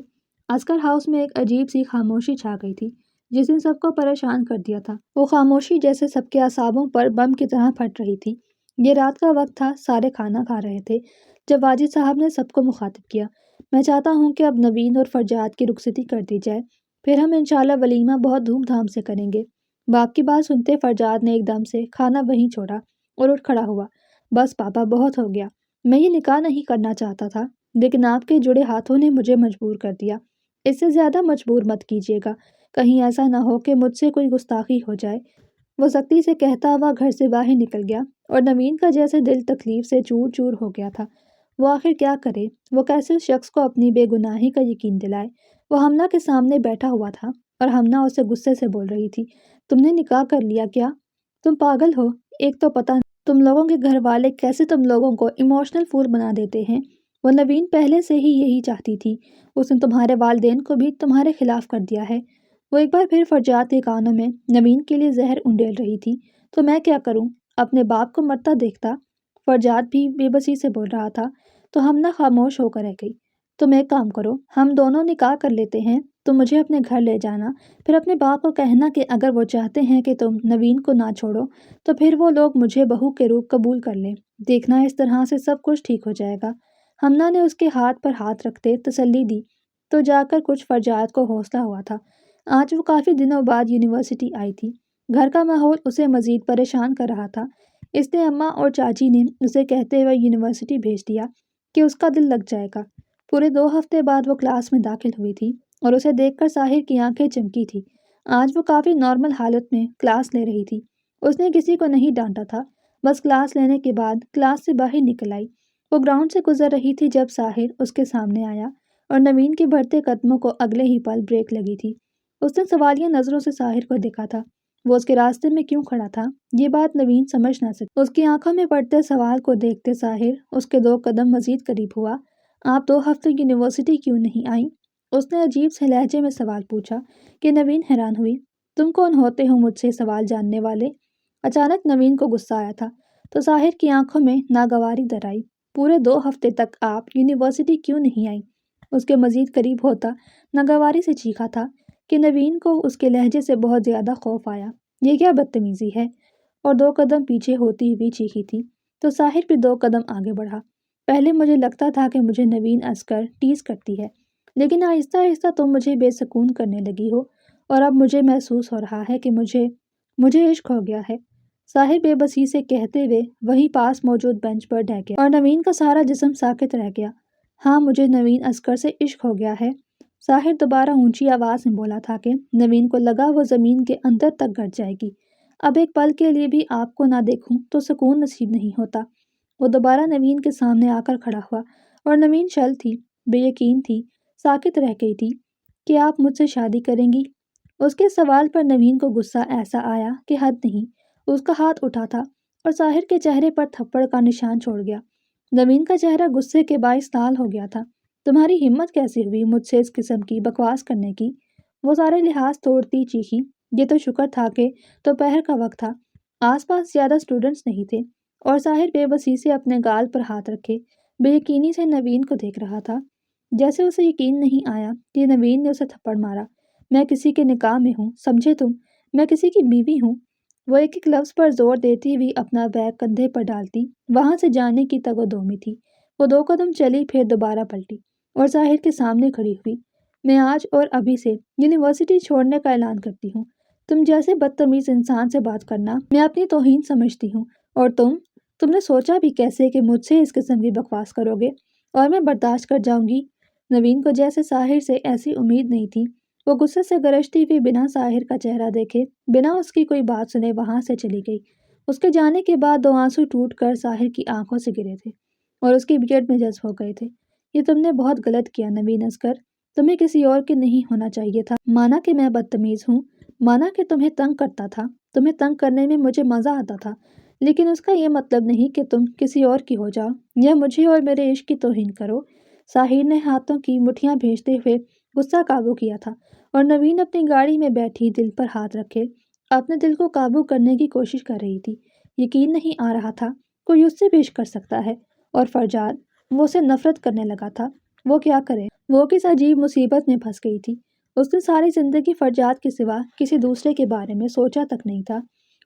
عسکر ہاؤس میں ایک عجیب سی خاموشی چھا گئی تھی جس نے سب کو پریشان کر دیا تھا۔ وہ خاموشی جیسے سب کے اعصابوں پر بم کی طرح پھٹ رہی تھی۔ یہ رات کا وقت تھا، سارے کھانا کھا رہے تھے جب واجد صاحب نے سب کو مخاطب کیا۔ میں چاہتا ہوں کہ اب نوین اور فرجاد کی رخصتی کر دی جائے، پھر ہم انشاءاللہ ولیمہ بہت دھوم دھام سے کریں گے۔ باپ کی بات سنتے فرجاد نے ایک دم سے کھانا وہیں چھوڑا اور اٹھ کھڑا ہوا۔ بس پاپا، بہت ہو گیا۔ میں یہ نکاح نہیں کرنا چاہتا تھا، لیکن آپ کے جڑے ہاتھوں نے مجھے مجبور کر دیا۔ اس سے زیادہ مجبور مت کیجیے گا، کہیں ایسا نہ ہو کہ مجھ سے کوئی گستاخی ہو جائے۔ وہ سختی سے کہتا ہوا گھر سے باہر نکل گیا، اور نوین کا جیسے دل تکلیف سے چور چور ہو گیا تھا۔ وہ آخر کیا کرے؟ وہ کیسے اس شخص کو اپنی بے گناہی کا یقین دلائے؟ وہ ہمنا کے سامنے بیٹھا ہوا تھا، اور ہمنا اسے غصے سے بول رہی تھی، تم نے نکاح کر لیا کیا؟ تم پاگل ہو؟ ایک تو پتہ تم لوگوں کے گھر والے کیسے تم لوگوں کو ایموشنل فول بنا دیتے ہیں۔ وہ نوین پہلے سے ہی یہی چاہتی تھی۔ اس نے تمہارے والدین کو بھی تمہارے خلاف کر دیا ہے۔ وہ ایک بار پھر فرجاد کے کانوں میں نوین کے لیے زہر انڈیل رہی تھی۔ تو میں کیا کروں؟ اپنے باپ کو مرتا دیکھتا؟ فرجاد بھی بے بسی سے بول رہا تھا۔ تو ہمنا خاموش ہو کر رہ گئی۔ تم ایک کام کرو، ہم دونوں نکاح کر لیتے ہیں۔ تم مجھے اپنے گھر لے جانا، پھر اپنے باپ کو کہنا کہ اگر وہ چاہتے ہیں کہ تم نوین کو نہ چھوڑو تو پھر وہ لوگ مجھے بہو کے روپ قبول کر لیں۔ دیکھنا اس طرح سے سب کچھ ٹھیک ہو جائے گا۔ ہمنا نے اس کے ہاتھ پر ہاتھ رکھتے تسلی دی تو جا کر کچھ فرجاد کو حوصلہ ہوا تھا۔ آج وہ کافی دنوں بعد یونیورسٹی آئی تھی۔ گھر کا ماحول اسے مزید پریشان کر رہا تھا۔ اس نے اماں اور چاچی نے اسے کہتے ہوئے یونیورسٹی بھیج دیا کہ اس کا دل لگ جائے گا۔ پورے 2 ہفتے بعد وہ کلاس میں داخل ہوئی تھی، اور اسے دیکھ کر ساحر کی آنکھیں چمکی تھی۔ آج وہ کافی نارمل حالت میں کلاس لے رہی تھی۔ اس نے کسی کو نہیں ڈانٹا تھا، بس کلاس لینے کے بعد کلاس سے باہر نکل آئی۔ وہ گراؤنڈ سے گزر رہی تھی جب ساحر اس کے سامنے آیا، اور نوین کے بڑھتے قدموں کو اگلے ہی پل بریک لگی تھی۔ اس نے سوالیہ نظروں سے ساحر کو دیکھا تھا۔ وہ اس کے راستے میں کیوں کھڑا تھا، یہ بات نوین سمجھ نہ سکی۔ اس کی آنکھوں میں پڑتے سوال کو دیکھتے ساحر اس کے 2 قدم مزید قریب ہوا۔ آپ 2 ہفتے یونیورسٹی کیوں نہیں آئیں؟ اس نے عجیب سے لہجے میں سوال پوچھا کہ نوین حیران ہوئی۔ تم کون ہوتے ہو مجھ سے سوال جاننے والے؟ اچانک نوین کو غصہ آیا تھا تو ساحر کی آنکھوں میں ناگواری در آئی۔ پورے 2 ہفتے تک آپ یونیورسٹی کیوں نہیں آئیں؟ اس کے مزید قریب ہوتا ناگواری سے چیخا تھا کہ نوین کو اس کے لہجے سے بہت زیادہ خوف آیا۔ یہ کیا بدتمیزی ہے؟ اور 2 قدم پیچھے ہوتی ہوئی چیخی تھی تو ساحر بھی 2 قدم آگے بڑھا۔ پہلے مجھے لگتا تھا کہ مجھے نوین اصغر ٹیز کرتی ہے، لیکن آہستہ آہستہ تم مجھے بے سکون کرنے لگی ہو، اور اب مجھے محسوس ہو رہا ہے کہ مجھے عشق ہو گیا ہے۔ ساحر بے بسی سے کہتے ہوئے وہیں پاس موجود بینچ پر ڈہ گیا اور نوین کا سارا جسم ساکت رہ گیا۔ ہاں، مجھے نوین اصغر سے عشق ہو گیا ہے، ساحر دوبارہ اونچی آواز میں بولا تھا کہ نوین کو لگا وہ زمین کے اندر تک گٹ جائے گی۔ اب ایک پل کے لیے بھی آپ کو نہ دیکھوں تو سکون نصیب نہیں ہوتا۔ وہ دوبارہ نوین کے سامنے آ کر کھڑا ہوا اور نوین شل تھی، بے یقین تھی، ساکت رہ گئی تھی کہ آپ مجھ سے شادی کریں گی؟ اس کے سوال پر نوین کو غصہ ایسا آیا کہ حد نہیں۔ اس کا ہاتھ اٹھا تھا اور ساحر کے چہرے پر تھپڑ کا نشان چھوڑ گیا۔ نوین کا چہرہ غصے کے باعث لال ہو گیا تھا۔ تمہاری ہمت کیسے ہوئی مجھ سے اس قسم کی بکواس کرنے کی؟ وہ سارے لحاظ توڑتی چیخی۔ یہ تو شکر تھا کہ دوپہر کا وقت تھا، آس پاس زیادہ اسٹوڈنٹس نہیں تھے، اور ساحر بے بسی سے اپنے گال پر ہاتھ رکھے بے یقینی سے نوین کو دیکھ رہا تھا، جیسے اسے یقین نہیں آیا کہ نوین نے اسے تھپڑ مارا۔ میں کسی کے نکاح میں ہوں، سمجھے تم؟ میں کسی کی بیوی ہوں۔ وہ ایک ایک لفظ پر زور دیتی ہوئی اپنا بیگ کندھے پر ڈالتی وہاں سے جانے کی تگ و دو میں تھی۔ وہ 2 قدم چلی، پھر دوبارہ پلٹی اور ساحر کے سامنے کھڑی ہوئی۔ میں آج اور ابھی سے یونیورسٹی چھوڑنے کا اعلان کرتی ہوں۔ تم جیسے بدتمیز انسان سے بات کرنا میں اپنی توہین سمجھتی ہوں، اور تم نے سوچا بھی کیسے کہ مجھ سے اس قسم کی بکواس کرو گے اور میں برداشت کر جاؤں گی؟ نوین کو جیسے ساحر سے ایسی امید نہیں تھی۔ وہ غصے سے گرجتی ہوئی بنا ساحر کا چہرہ دیکھے، بنا اس کی کوئی بات سنے وہاں سے چلی گئی۔ اس کے جانے کے بعد 2 آنسو ٹوٹ کر ساحر کی آنکھوں سے گرے تھے اور اس کی بیئرڈ میں جذب ہو گئے تھے۔ یہ تم نے بہت غلط کیا نوین اصغر، تمہیں کسی اور کے نہیں ہونا چاہیے تھا۔ مانا کہ میں بدتمیز ہوں، مانا کہ تمہیں تنگ کرتا تھا، تمہیں تنگ کرنے میں مجھے مزہ آتا تھا، لیکن اس کا یہ مطلب نہیں کہ تم کسی اور کی ہو جاؤ یا مجھے اور میرے عشق کی توہین کرو۔ ساحر نے ہاتھوں کی مٹھیاں بھیجتے ہوئے غصہ قابو کیا تھا، اور نوین اپنی گاڑی میں بیٹھی دل پر ہاتھ رکھے اپنے دل کو قابو کرنے کی کوشش کر رہی تھی۔ یقین نہیں آ رہا تھا کوئی اس سے بھی عشق کر سکتا ہے، اور فرجاد، وہ اسے نفرت کرنے لگا تھا۔ وہ کیا کرے؟ وہ کس عجیب مصیبت میں پھنس گئی تھی۔ اس نے ساری زندگی فرجاد کے سوا کسی دوسرے کے بارے میں سوچا تک نہیں تھا۔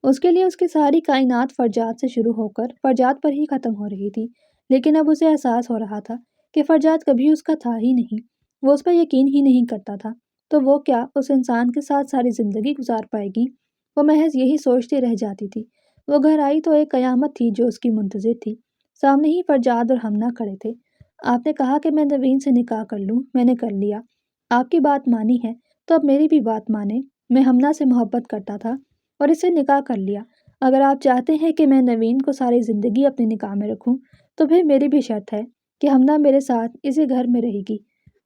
اس کے لیے اس کی ساری کائنات فرجاد سے شروع ہو کر فرجاد پر ہی ختم ہو رہی تھی، لیکن اب اسے احساس ہو رہا تھا کہ فرجاد کبھی اس کا تھا ہی نہیں، وہ اس پر یقین ہی نہیں کرتا تھا، تو وہ کیا اس انسان کے ساتھ ساری زندگی گزار پائے گی؟ وہ محض یہی سوچتی رہ جاتی تھی۔ وہ گھر آئی تو ایک قیامت تھی جو اس کی منتظر تھی۔ سامنے ہی فرجاد اور ہمنا کھڑے تھے۔ آپ نے کہا کہ میں نوین سے نکاح کر لوں، میں نے کر لیا۔ آپ کی بات مانی ہے تو اب میری بھی بات مانیں۔ میں ہمنا سے محبت کرتا تھا اور اس سے نکاح کر لیا۔ اگر آپ چاہتے ہیں کہ میں نوین کو ساری زندگی اپنے نکاح میں رکھوں تو پھر میری بھی شرط ہے کہ ہمنا میرے ساتھ اسی گھر میں رہے گی۔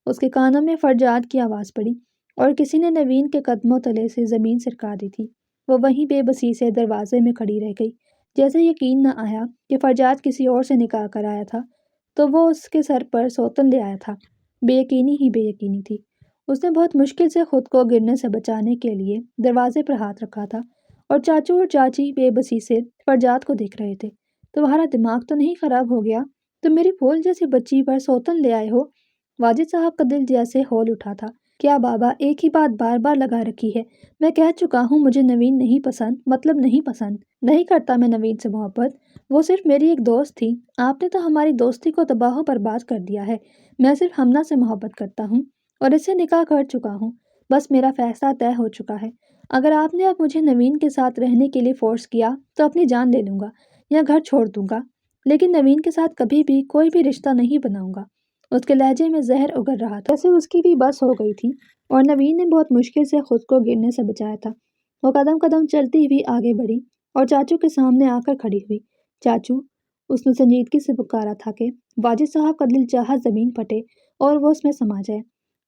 اس کے کانوں میں فرجاد کی آواز پڑی اور کسی نے نوین کے قدموں تلے سے زمین سرکا دی تھی۔ وہ وہیں بے بسی سے دروازے میں کھڑی رہ گئی، جیسے یقین نہ آیا کہ فرجاد کسی اور سے نکاح کر آیا تھا تو وہ اس کے سر پر سوتن لے آیا تھا۔ بے یقینی ہی بے یقینی تھی۔ اس نے بہت مشکل سے خود کو گرنے سے بچانے کے لیے دروازے پر ہاتھ رکھا تھا، اور چاچو اور چاچی بے بسی سے فرجاد کو دیکھ رہے تھے۔ تمہارا دماغ تو نہیں خراب ہو گیا؟ تم میری پھول جیسی بچی پر سوتن لے آئے ہو؟ واجد صاحب کا دل جیسے ہول اٹھا تھا۔ کیا بابا ایک ہی بات بار بار لگا رکھی ہے؟ میں کہہ چکا ہوں مجھے نوین نہیں پسند، مطلب نہیں پسند، نہیں کرتا میں نوین سے محبت۔ وہ صرف میری ایک دوست تھی، آپ نے تو ہماری دوستی کو تباہ و برباد کر دیا ہے۔ میں صرف ہمنا سے محبت کرتا ہوں اور اس سے نکاح کر چکا ہوں، بس میرا فیصلہ طے ہو چکا ہے۔ اگر آپ نے اب مجھے نوین کے ساتھ رہنے کے لیے فورس کیا تو اپنی جان لے لوں گا یا گھر چھوڑ دوں گا، لیکن نوین کے ساتھ کبھی بھی کوئی بھی رشتہ نہیں بناؤں گا۔ اس کے لہجے میں زہر اگل رہا تھا، جیسے اس کی بھی بس ہو گئی تھی، اور نوین نے بہت مشکل سے خود کو گرنے سے بچایا تھا۔ وہ قدم قدم چلتی ہوئی آگے بڑھی اور چاچو کے سامنے آ کر کھڑی ہوئی۔ چاچو، اس نے سنجیدگی سے پکارا تھا کہ واجد صاحب کا دل چاہت زمین پھٹے اور وہ اس میں سما جائے۔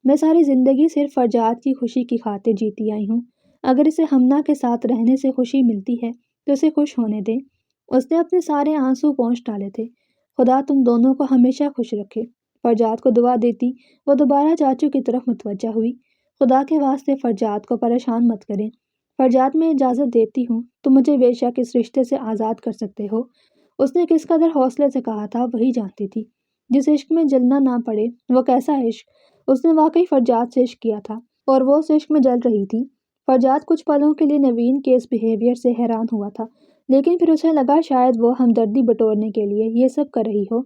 میں ساری زندگی صرف فرجاد کی خوشی کی خاطر جیتی آئی ہوں۔ اگر اسے ہمنا کے ساتھ رہنے سے خوشی ملتی ہے تو اسے خوش ہونے دیں۔ اس نے اپنے سارے آنسو پونچھ ڈالے تھے۔ خدا تم دونوں کو ہمیشہ خوش رکھے۔ فرجاد کو دعا دیتی وہ دوبارہ چاچو کی طرف متوجہ ہوئی۔ خدا کے واسطے فرجاد کو پریشان مت کریں۔ فرجاد، میں اجازت دیتی ہوں، تم مجھے بے شک اس رشتے سے آزاد کر سکتے ہو۔ اس نے کس قدر حوصلے سے کہا تھا وہی جانتی تھی۔ جس عشق میں جلنا نہ پڑے وہ کیسا عشق؟ اس نے واقعی فرجاد سے عشق کیا تھا اور وہ اس عشق میں جل رہی تھی۔ فرجاد کچھ پلوں کے لیے نوین کے اس بیہیویئر سے حیران ہوا تھا، لیکن پھر اسے لگا شاید وہ ہمدردی بٹورنے کے لیے یہ سب کر رہی ہو۔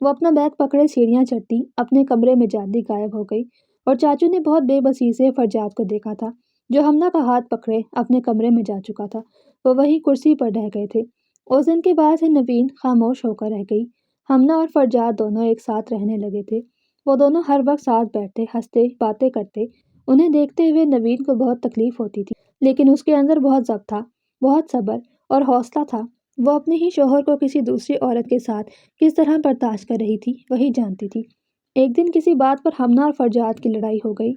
وہ اپنا بیگ پکڑے سیڑھیاں چڑھتی اپنے کمرے میں جاتی غائب ہو گئی، اور چاچو نے بہت بے بسی سے فرجاد کو دیکھا تھا، جو ہمنا کا ہاتھ پکڑے اپنے کمرے میں جا چکا تھا۔ وہ وہیں کرسی پر رہ گئے تھے۔ اس دن کے بعد سے نوین خاموش ہو کر رہ گئی۔ ہمنا اور فرجاد دونوں ایک ساتھ رہنے لگے تھے۔ وہ دونوں ہر وقت ساتھ بیٹھتے، ہنستے، باتیں کرتے۔ انہیں دیکھتے ہوئے نوین کو بہت تکلیف ہوتی تھی، لیکن اس کے اندر بہت ضبط تھا، بہت صبر اور حوصلہ تھا۔ وہ اپنے ہی شوہر کو کسی دوسری عورت کے ساتھ کس طرح برداشت کر رہی تھی وہی جانتی تھی۔ ایک دن کسی بات پر ہمنا اور فرجاد کی لڑائی ہو گئی۔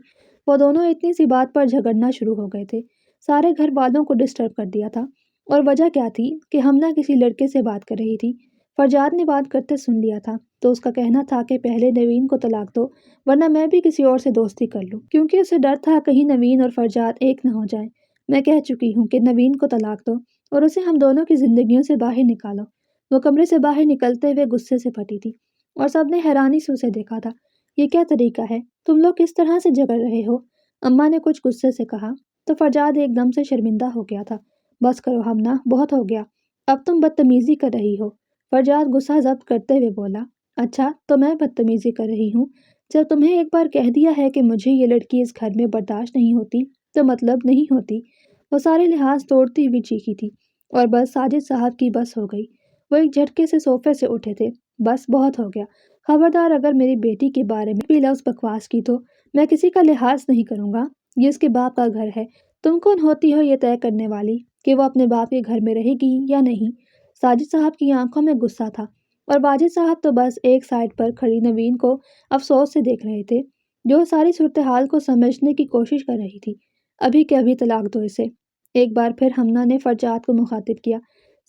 وہ دونوں اتنی سی بات پر جھگڑنا شروع ہو گئے تھے، سارے گھر والوں کو ڈسٹرب کر دیا تھا۔ اور وجہ کیا تھی کہ ہمنا کسی لڑکے سے بات کر رہی تھی۔ فرجاد نے بات کرتے سن لیا تھا تو اس کا کہنا تھا کہ پہلے نوین کو طلاق دو، ورنہ میں بھی کسی اور سے دوستی کر لوں، کیونکہ اسے ڈر تھا کہیں نوین اور فرجاد ایک نہ ہو جائیں۔ میں کہہ چکی ہوں کہ نوین کو طلاق دو اور اسے ہم دونوں کی زندگیوں سے باہر نکالو۔ وہ کمرے سے باہر نکلتے ہوئے غصے سے پھٹی تھی، اور سب نے حیرانی سے اسے دیکھا تھا۔ یہ کیا طریقہ ہے؟ تم لوگ کس طرح سے جھگڑ رہے ہو؟ اماں نے کچھ غصے سے کہا تو فرجاد ایک دم سے شرمندہ ہو گیا تھا۔ بس کرو ہمنا، بہت ہو گیا، اب تم بدتمیزی کر رہی ہو۔ فرجاد غصہ ضبط کرتے ہوئے بولا، اچھا تو میں بدتمیزی کر رہی ہوں؟ جب تمہیں ایک بار کہہ دیا ہے کہ مجھے یہ لڑکی اس گھر میں برداشت نہیں ہوتی تو مطلب نہیں ہوتی۔ وہ سارے لحاظ توڑتی ہوئی چیخی تھی، اور بس ساجد صاحب کی بس ہو گئی۔ وہ ایک جھٹکے سے صوفے سے اٹھے تھے۔ بس بہت ہو گیا، خبردار اگر میری بیٹی کے بارے میں بھی لفظ بکواس کی تو میں کسی کا لحاظ نہیں کروں گا۔ یہ اس کے باپ کا گھر ہے، تم کون ہوتی ہو یہ طے کرنے والی کہ وہ اپنے باپ کے گھر میں رہے گی یا نہیں؟ ساجد صاحب کی آنکھوں میں غصہ تھا، اور واجد صاحب تو بس ایک سائڈ پر کھڑی نوین کو افسوس سے دیکھ رہے تھے، جو ساری صورتحال کو سمجھنے کی کوشش کر رہی تھی۔ ابھی کے ابھی طلاق دو اسے۔ ایک بار پھر ہمنا نے فرجاد کو مخاطب کیا۔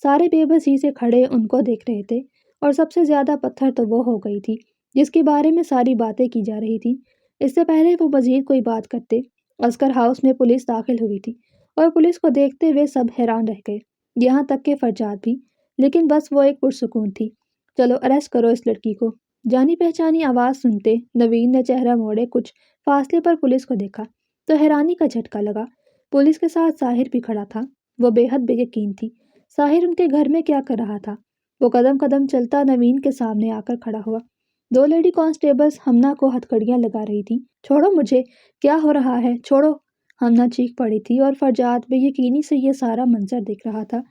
سارے بے بسی سے کھڑے ان کو دیکھ رہے تھے، اور سب سے زیادہ پتھر تو وہ ہو گئی تھی جس کے بارے میں ساری باتیں کی جا رہی تھی۔ اس سے پہلے وہ مزید کوئی بات کرتے، عسکر ہاؤس میں پولیس داخل ہوئی تھی، اور پولیس کو دیکھتے ہوئے سب حیران رہ گئے، یہاں تک کہ فرجاد بھی، لیکن بس وہ ایک پرسکون تھی۔ چلو اریسٹ کرو اس لڑکی کو۔ جانی پہچانی آواز سنتے نوین نے چہرہ موڑے کچھ فاصلے پر پولیس کو دیکھا تو حیرانی کا جھٹکا لگا۔ پولیس کے ساتھ ساحر بھی کھڑا تھا۔ وہ بے حد بے یقین تھی، ساحر ان کے گھر میں کیا کر رہا تھا؟ وہ قدم قدم چلتا نوین کے سامنے آ کر کھڑا ہوا۔ دو لیڈی کانسٹیبلز ہمنا کو ہتھکڑیاں لگا رہی تھی۔ چھوڑو مجھے، کیا ہو رہا ہے، چھوڑو! ہمنا چیخ پڑی تھی، اور فرجاد بے یقینی سے یہ سارا منظر دیکھ رہا تھا۔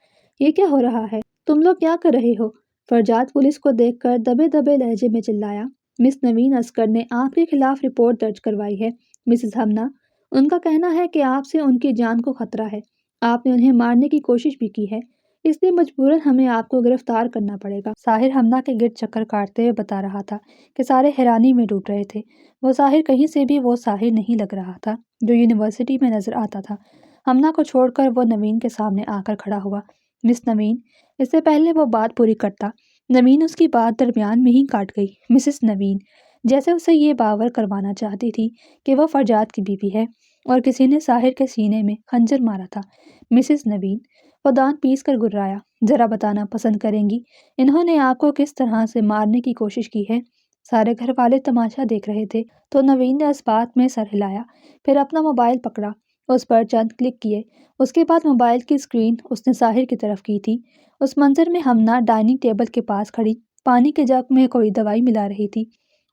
یہ کیا ہو رہا ہے؟ تم لوگ کیا کر رہے ہو؟ فرجاد پولیس کو دیکھ کر دبے دبے لہجے میں چلایا۔ مس نوین عسکر نے آپ کے خلاف رپورٹ درج کروائی ہے مسز ہمنا۔ ان کا کہنا ہے کہ آپ سے ان کی جان کو خطرہ ہے۔ آپ نے انہیں مارنے کی کوشش بھی کی ہے، اس لیے مجبوراً ہمیں آپ کو گرفتار کرنا پڑے گا۔ ساحر ہمنا کے گرد چکر کاٹتے ہوئے بتا رہا تھا کہ سارے حیرانی میں ڈوب رہے تھے۔ وہ ساحر کہیں سے بھی وہ ساحر نہیں لگ رہا تھا جو یونیورسٹی میں نظر آتا تھا۔ ہمنا کو چھوڑ کر وہ نوین کے سامنے آ کر کھڑا ہوا۔ مس نوین، اس سے پہلے وہ بات پوری کرتا، نوین اس کی بات درمیان میں ہی کاٹ گئی۔ مسز نوین، جیسے اسے یہ باور کروانا چاہتی تھی کہ وہ فرجاد کی بیوی ہے اور کسی نے ساحر کے سینے میں خنجر مارا تھا۔ مسز نوین، وہ دانت پیس کر گررایا، ذرا بتانا پسند کریں گی انہوں نے آپ کو کس طرح سے مارنے کی کوشش کی ہے؟ سارے گھر والے تماشا دیکھ رہے تھے تو نوین نے اس بات میں سر ہلایا، پھر اپنا موبائل پکڑا، اس پر چند کلک کیے۔ اس کے بعد موبائل کی اسکرین اس نے ساحر کی طرف کی تھی۔ اس منظر میں ہمنا ڈائننگ ٹیبل کے پاس کھڑی پانی کے جگ میں کوئی دوائی ملا رہی تھی،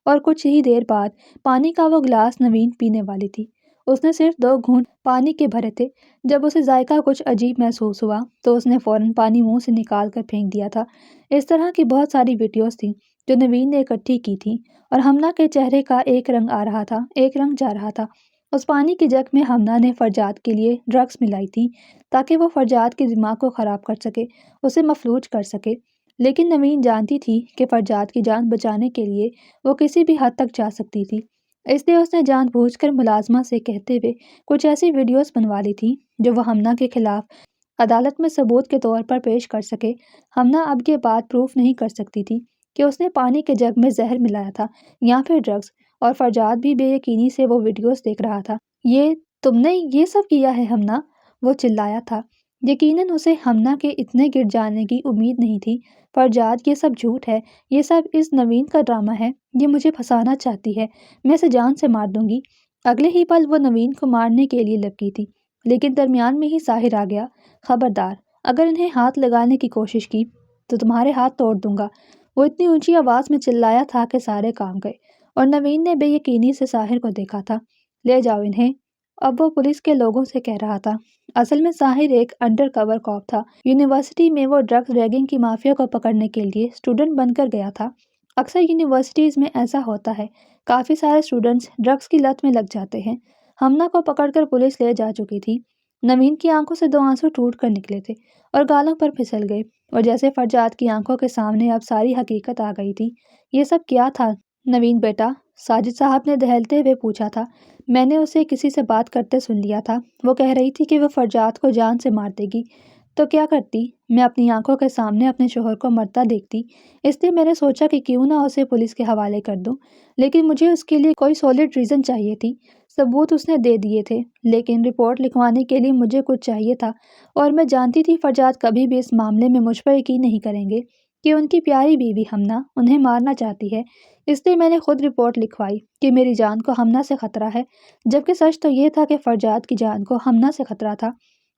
اور کچھ ہی دیر بعد پانی کا وہ گلاس نوین پینے والی تھی۔ اس نے صرف 2 گھونٹ پانی کے بھرے تھے۔ جب اسے ذائقہ کچھ عجیب محسوس ہوا تو اس نے فوراً پانی منہ سے نکال کر پھینک دیا تھا۔ اس طرح کی بہت ساری ویڈیوز تھیں جو نوین نے اکٹھی کی تھیں، اور ہمنا کے چہرے کا ایک رنگ آ رہا تھا، ایک رنگ جا رہا تھا۔ اس پانی کے جگ میں ہمنا نے فرجاد کے لیے ڈرگس ملائی تھی تاکہ وہ فرجاد کے دماغ کو خراب کر سکے، اسے مفلوج کر سکے، لیکن نوین جانتی تھی کہ فرجاد کی جان بچانے کے لیے وہ کسی بھی حد تک جا سکتی تھی، اس لیے اس نے جان بوجھ کر ملازمہ سے کہتے ہوئے کچھ ایسی ویڈیوز بنوا لی تھی جو وہ ہمنا کے خلاف عدالت میں ثبوت کے طور پر پیش کر سکے۔ ہمنا اب یہ بات پروف نہیں کر سکتی تھی کہ اس نے پانی کے جگ میں زہر ملایا تھا یا پھر ڈرگس، اور فرجاد بھی بے یقینی سے وہ ویڈیوز دیکھ رہا تھا۔ یہ تم نے یہ سب کیا ہے ہمنا؟ وہ چلایا تھا۔ یقیناً اسے ہمنا کے اتنے گر جانے کی امید نہیں تھی۔ فرجاد، یہ سب جھوٹ ہے، یہ سب اس نوین کا ڈرامہ ہے، یہ مجھے پھنسانا چاہتی ہے، میں اسے جان سے مار دوں گی۔ اگلے ہی پل وہ نوین کو مارنے کے لیے لپکی تھی، لیکن درمیان میں ہی ساحر آ گیا۔ خبردار، اگر انہیں ہاتھ لگانے کی کوشش کی تو تمہارے ہاتھ توڑ دوں گا، وہ اتنی اونچی آواز میں چلایا تھا کہ سارے کام گئے، اور نوین نے بے یقینی سے ساحر کو دیکھا تھا۔ لے جاؤ انہیں، اب وہ پولیس کے لوگوں سے کہہ رہا تھا۔ اصل میں ساحر ایک انڈر کور کاپ تھا۔ یونیورسٹی میں وہ ڈرگز ریگنگ کی مافیا کو پکڑنے کے لیے اسٹوڈنٹ بن کر گیا تھا۔ اکثر یونیورسٹیز میں ایسا ہوتا ہے، کافی سارے اسٹوڈنٹس ڈرگز کی لت میں لگ جاتے ہیں۔ ہمنا کو پکڑ کر پولیس لے جا چکی تھی۔ نوین کی آنکھوں سے 2 آنسو ٹوٹ کر نکلے تھے اور گالوں پر پھسل گئے، اور جیسے فرجاد کی آنکھوں کے سامنے اب ساری حقیقت آ گئی تھی۔ یہ سب کیا تھا نوین بیٹا؟ ساجد صاحب نے دہلتے ہوئے پوچھا تھا۔ میں نے اسے کسی سے بات کرتے سن لیا تھا، وہ کہہ رہی تھی کہ وہ فرجاد کو جان سے مار دے گی۔ تو کیا کرتی؟ میں اپنی آنکھوں کے سامنے اپنے شوہر کو مرتا دیکھتی، اس لیے میں نے سوچا کہ کیوں نہ اسے پولیس کے حوالے کر دوں، لیکن مجھے اس کے لیے کوئی سالڈ ریزن چاہیے تھی۔ ثبوت اس نے دے دیے تھے، لیکن رپورٹ لکھوانے کے لیے مجھے کچھ چاہیے تھا، اور میں جانتی تھی فرجاد کبھی بھی اس معاملے میں مجھ پر یقین نہیں کریں گے کہ ان کی پیاری بیوی ہمنا انہیں مارنا چاہتی ہے، اس لیے میں نے خود رپورٹ لکھوائی کہ میری جان کو ہمنا سے خطرہ ہے، جبکہ سچ تو یہ تھا کہ فرجاد کی جان کو ہمنا سے خطرہ تھا۔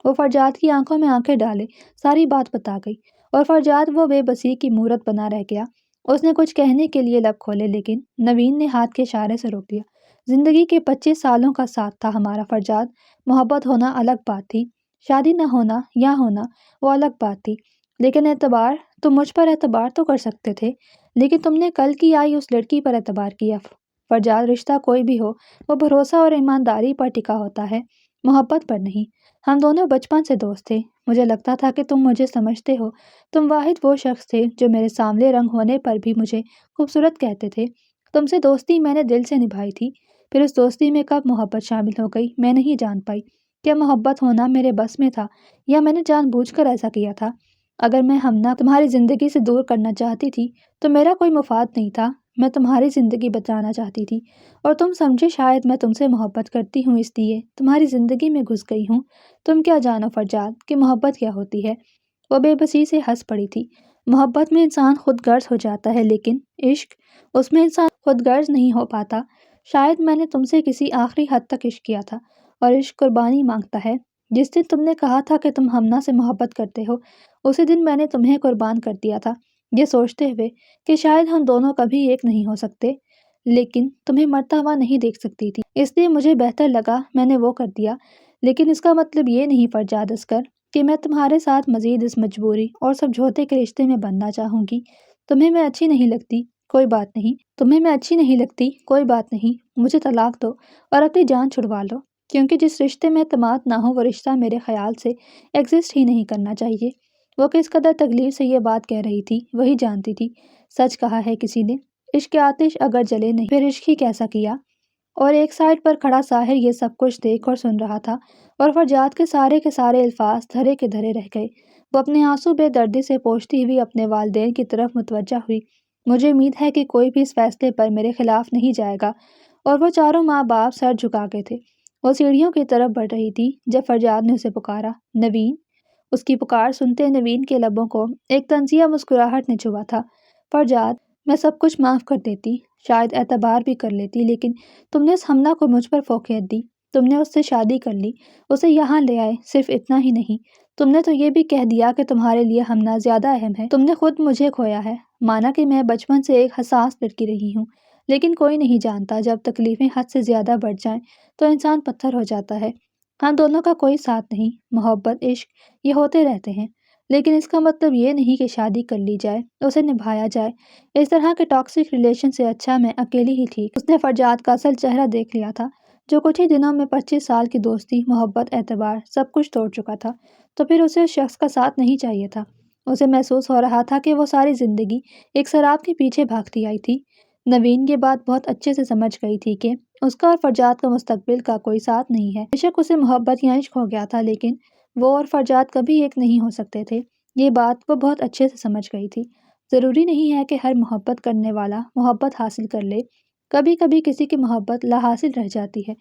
وہ فرجاد کی آنکھوں میں آنکھیں ڈالے ساری بات بتا گئی، اور فرجاد وہ بے بسی کی مورت بنا رہ گیا۔ اس نے کچھ کہنے کے لیے لب کھولے، لیکن نوین نے ہاتھ کے اشارے سے روک دیا۔ زندگی کے 25 سالوں کا ساتھ تھا ہمارا فرجاد، محبت ہونا الگ بات تھی، شادی نہ ہونا یا ہونا وہ الگ بات تھی، لیکن اعتبار، تم مجھ پر اعتبار تو کر سکتے تھے، لیکن تم نے کل کی آئی اس لڑکی پر اعتبار کیا۔ فرجاد، رشتہ کوئی بھی ہو وہ بھروسہ اور ایمانداری پر ٹکا ہوتا ہے، محبت پر نہیں۔ ہم دونوں بچپن سے دوست تھے، مجھے لگتا تھا کہ تم مجھے سمجھتے ہو، تم واحد وہ شخص تھے جو میرے سامنے رنگ ہونے پر بھی مجھے خوبصورت کہتے تھے۔ تم سے دوستی میں نے دل سے نبھائی تھی، پھر اس دوستی میں کب محبت شامل ہو گئی میں نہیں جان پائی۔ کیا محبت ہونا میرے بس میں تھا، یا میں نے جان بوجھ کر ایسا کیا تھا؟ اگر میں ہمنا تمہاری زندگی سے دور کرنا چاہتی تھی تو میرا کوئی مفاد نہیں تھا، میں تمہاری زندگی بچانا چاہتی تھی، اور تم سمجھے شاید میں تم سے محبت کرتی ہوں اس لیے تمہاری زندگی میں گھس گئی ہوں۔ تم کیا جانو فرجاد کہ محبت کیا ہوتی ہے؟ وہ بے بسی سے ہنس پڑی تھی۔ محبت میں انسان خود غرض ہو جاتا ہے، لیکن عشق، اس میں انسان خود غرض نہیں ہو پاتا۔ شاید میں نے تم سے کسی آخری حد تک عشق کیا تھا، اور عشق قربانی مانگتا ہے۔ جس دن تم نے کہا تھا کہ تم ہمنا سے محبت کرتے ہو، اسی دن میں نے تمہیں قربان کر دیا تھا، یہ سوچتے ہوئے کہ شاید ہم دونوں کبھی ایک نہیں ہو سکتے، لیکن تمہیں مرتا ہوا نہیں دیکھ سکتی تھی، اس لیے مجھے بہتر لگا میں نے وہ کر دیا۔ لیکن اس کا مطلب یہ نہیں فرجاد اصغر کہ میں تمہارے ساتھ مزید اس مجبوری اور سمجھوتے کے رشتے میں بننا چاہوں گی۔ تمہیں میں اچھی نہیں لگتی، کوئی بات نہیں، تمہیں میں اچھی نہیں لگتی، کوئی بات نہیں، مجھے طلاق دو اور اپنی جان چھڑوا لو، کیونکہ جس رشتے میں اعتماد نہ ہو وہ رشتہ میرے خیال سے ایگزسٹ ہی نہیں کرنا چاہیے۔ وہ کس قدر تکلیف سے یہ بات کہہ رہی تھی وہی جانتی تھی۔ سچ کہا ہے کسی نے، عشق کی آتش اگر جلے نہیں پھر عشق ہی کیسا کیا؟ اور ایک سائڈ پر کھڑا ساحر یہ سب کچھ دیکھ اور سن رہا تھا، اور فرجاد کے سارے الفاظ دھرے کے دھرے رہ گئے۔ وہ اپنے آنسو بے دردی سے پوچھتی ہوئی اپنے والدین کی طرف متوجہ ہوئی۔ مجھے امید ہے کہ کوئی بھی اس فیصلے پر میرے خلاف نہیں جائے گا، اور وہ چاروں ماں باپ سر جھکا گئے تھے۔ وہ سیڑھیوں کی طرف بڑھ رہی تھی جب فرجاد نے اسے پکارا، نوین۔ اس کی پکار سنتے نوین کے لبوں کو ایک طنزیہ مسکراہٹ نے چھوا تھا۔ فرجاد، میں سب کچھ معاف کر دیتی، شاید اعتبار بھی کر لیتی، لیکن تم نے اس ہمنا کو مجھ پر فوقیت دی، تم نے اس سے شادی کر لی، اسے یہاں لے آئے، صرف اتنا ہی نہیں، تم نے تو یہ بھی کہہ دیا کہ تمہارے لیے ہمنا زیادہ اہم ہے۔ تم نے خود مجھے کھویا ہے، مانا کہ میں بچپن سے ایک حساس لڑکی رہی ہوں، لیکن کوئی نہیں جانتا جب تکلیفیں حد سے زیادہ بڑھ جائیں تو انسان پتھر ہو جاتا ہے۔ ہم دونوں کا کوئی ساتھ نہیں، محبت، عشق، یہ ہوتے رہتے ہیں، لیکن اس کا مطلب یہ نہیں کہ شادی کر لی جائے، اسے نبھایا جائے۔ اس طرح کے ٹاکسک ریلیشن سے اچھا میں اکیلی ہی ٹھیک۔ اس نے فرجاد کا اصل چہرہ دیکھ لیا تھا، جو کچھ ہی دنوں میں 25 سال کی دوستی، محبت، اعتبار، سب کچھ توڑ چکا تھا۔ تو پھر اسے اس شخص کا ساتھ نہیں چاہیے تھا۔ اسے محسوس ہو رہا تھا کہ وہ ساری زندگی ایک سراب کے پیچھے بھاگتی آئی تھی۔ نوین یہ بات بہت اچھے سے سمجھ گئی تھی کہ اس کا اور فرجاد کا مستقبل کا کوئی ساتھ نہیں ہے۔ بے شک اسے محبت یا عشق ہو گیا تھا، لیکن وہ اور فرجاد کبھی ایک نہیں ہو سکتے تھے، یہ بات وہ بہت اچھے سے سمجھ گئی تھی۔ ضروری نہیں ہے کہ ہر محبت کرنے والا محبت حاصل کر لے، کبھی کبھی کسی کی محبت لا حاصل رہ جاتی ہے،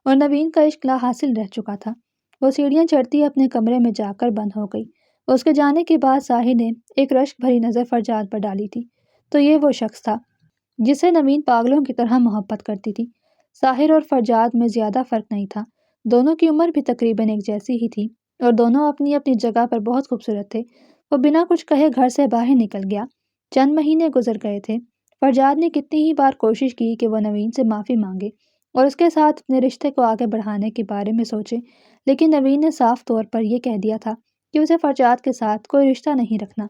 اور نوین کا عشق لا حاصل رہ چکا تھا۔ وہ سیڑھیاں چڑھتی اپنے کمرے میں جا کر بند ہو گئی۔ اس کے جانے کے بعد ساحر نے ایک رشک بھری نظر فرجاد پر ڈالی تھی۔ تو یہ وہ شخص تھا جس سے نوین پاگلوں کی طرح محبت کرتی تھی۔ ساحر اور فرجاد میں زیادہ فرق نہیں تھا، دونوں کی عمر بھی تقریباً ایک جیسی ہی تھی اور دونوں اپنی اپنی جگہ پر بہت خوبصورت تھے۔ وہ بنا کچھ کہے گھر سے باہر نکل گیا۔ چند مہینے گزر گئے تھے۔ فرجاد نے کتنی ہی بار کوشش کی کہ وہ نوین سے معافی مانگے اور اس کے ساتھ اپنے رشتے کو آگے بڑھانے کے بارے میں سوچے، لیکن نوین نے صاف طور پر یہ کہہ دیا تھا کہ اسے فرجاد کے ساتھ کوئی رشتہ نہیں رکھنا،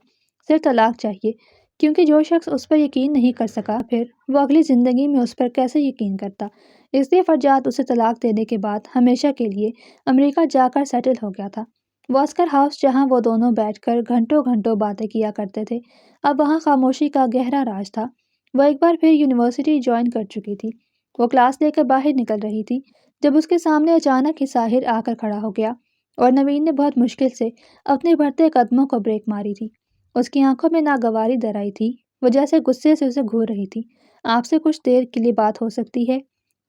صرف طلاق چاہیے، کیونکہ جو شخص اس پر یقین نہیں کر سکا پھر وہ اگلی زندگی میں اس پر کیسے یقین کرتا۔ اس لیے فرجاد اسے طلاق دینے کے بعد ہمیشہ کے لیے امریکہ جا کر سیٹل ہو گیا تھا۔ واسکر ہاؤس، جہاں وہ دونوں بیٹھ کر گھنٹوں گھنٹوں باتیں کیا کرتے تھے، اب وہاں خاموشی کا گہرا راج تھا۔ وہ ایک بار پھر یونیورسٹی جوائن کر چکی تھی۔ وہ کلاس لے کر باہر نکل رہی تھی جب اس کے سامنے اچانک ہی ساحر آ کر کھڑا ہو گیا اور نوین نے بہت مشکل سے اپنے بڑھتے قدموں کو بریک ماری تھی۔ اس کی آنکھوں میں ناگواری در آئی تھی، وہ جیسے غصے سے اسے گھور رہی تھی۔ آپ سے کچھ دیر کے لیے بات ہو سکتی ہے؟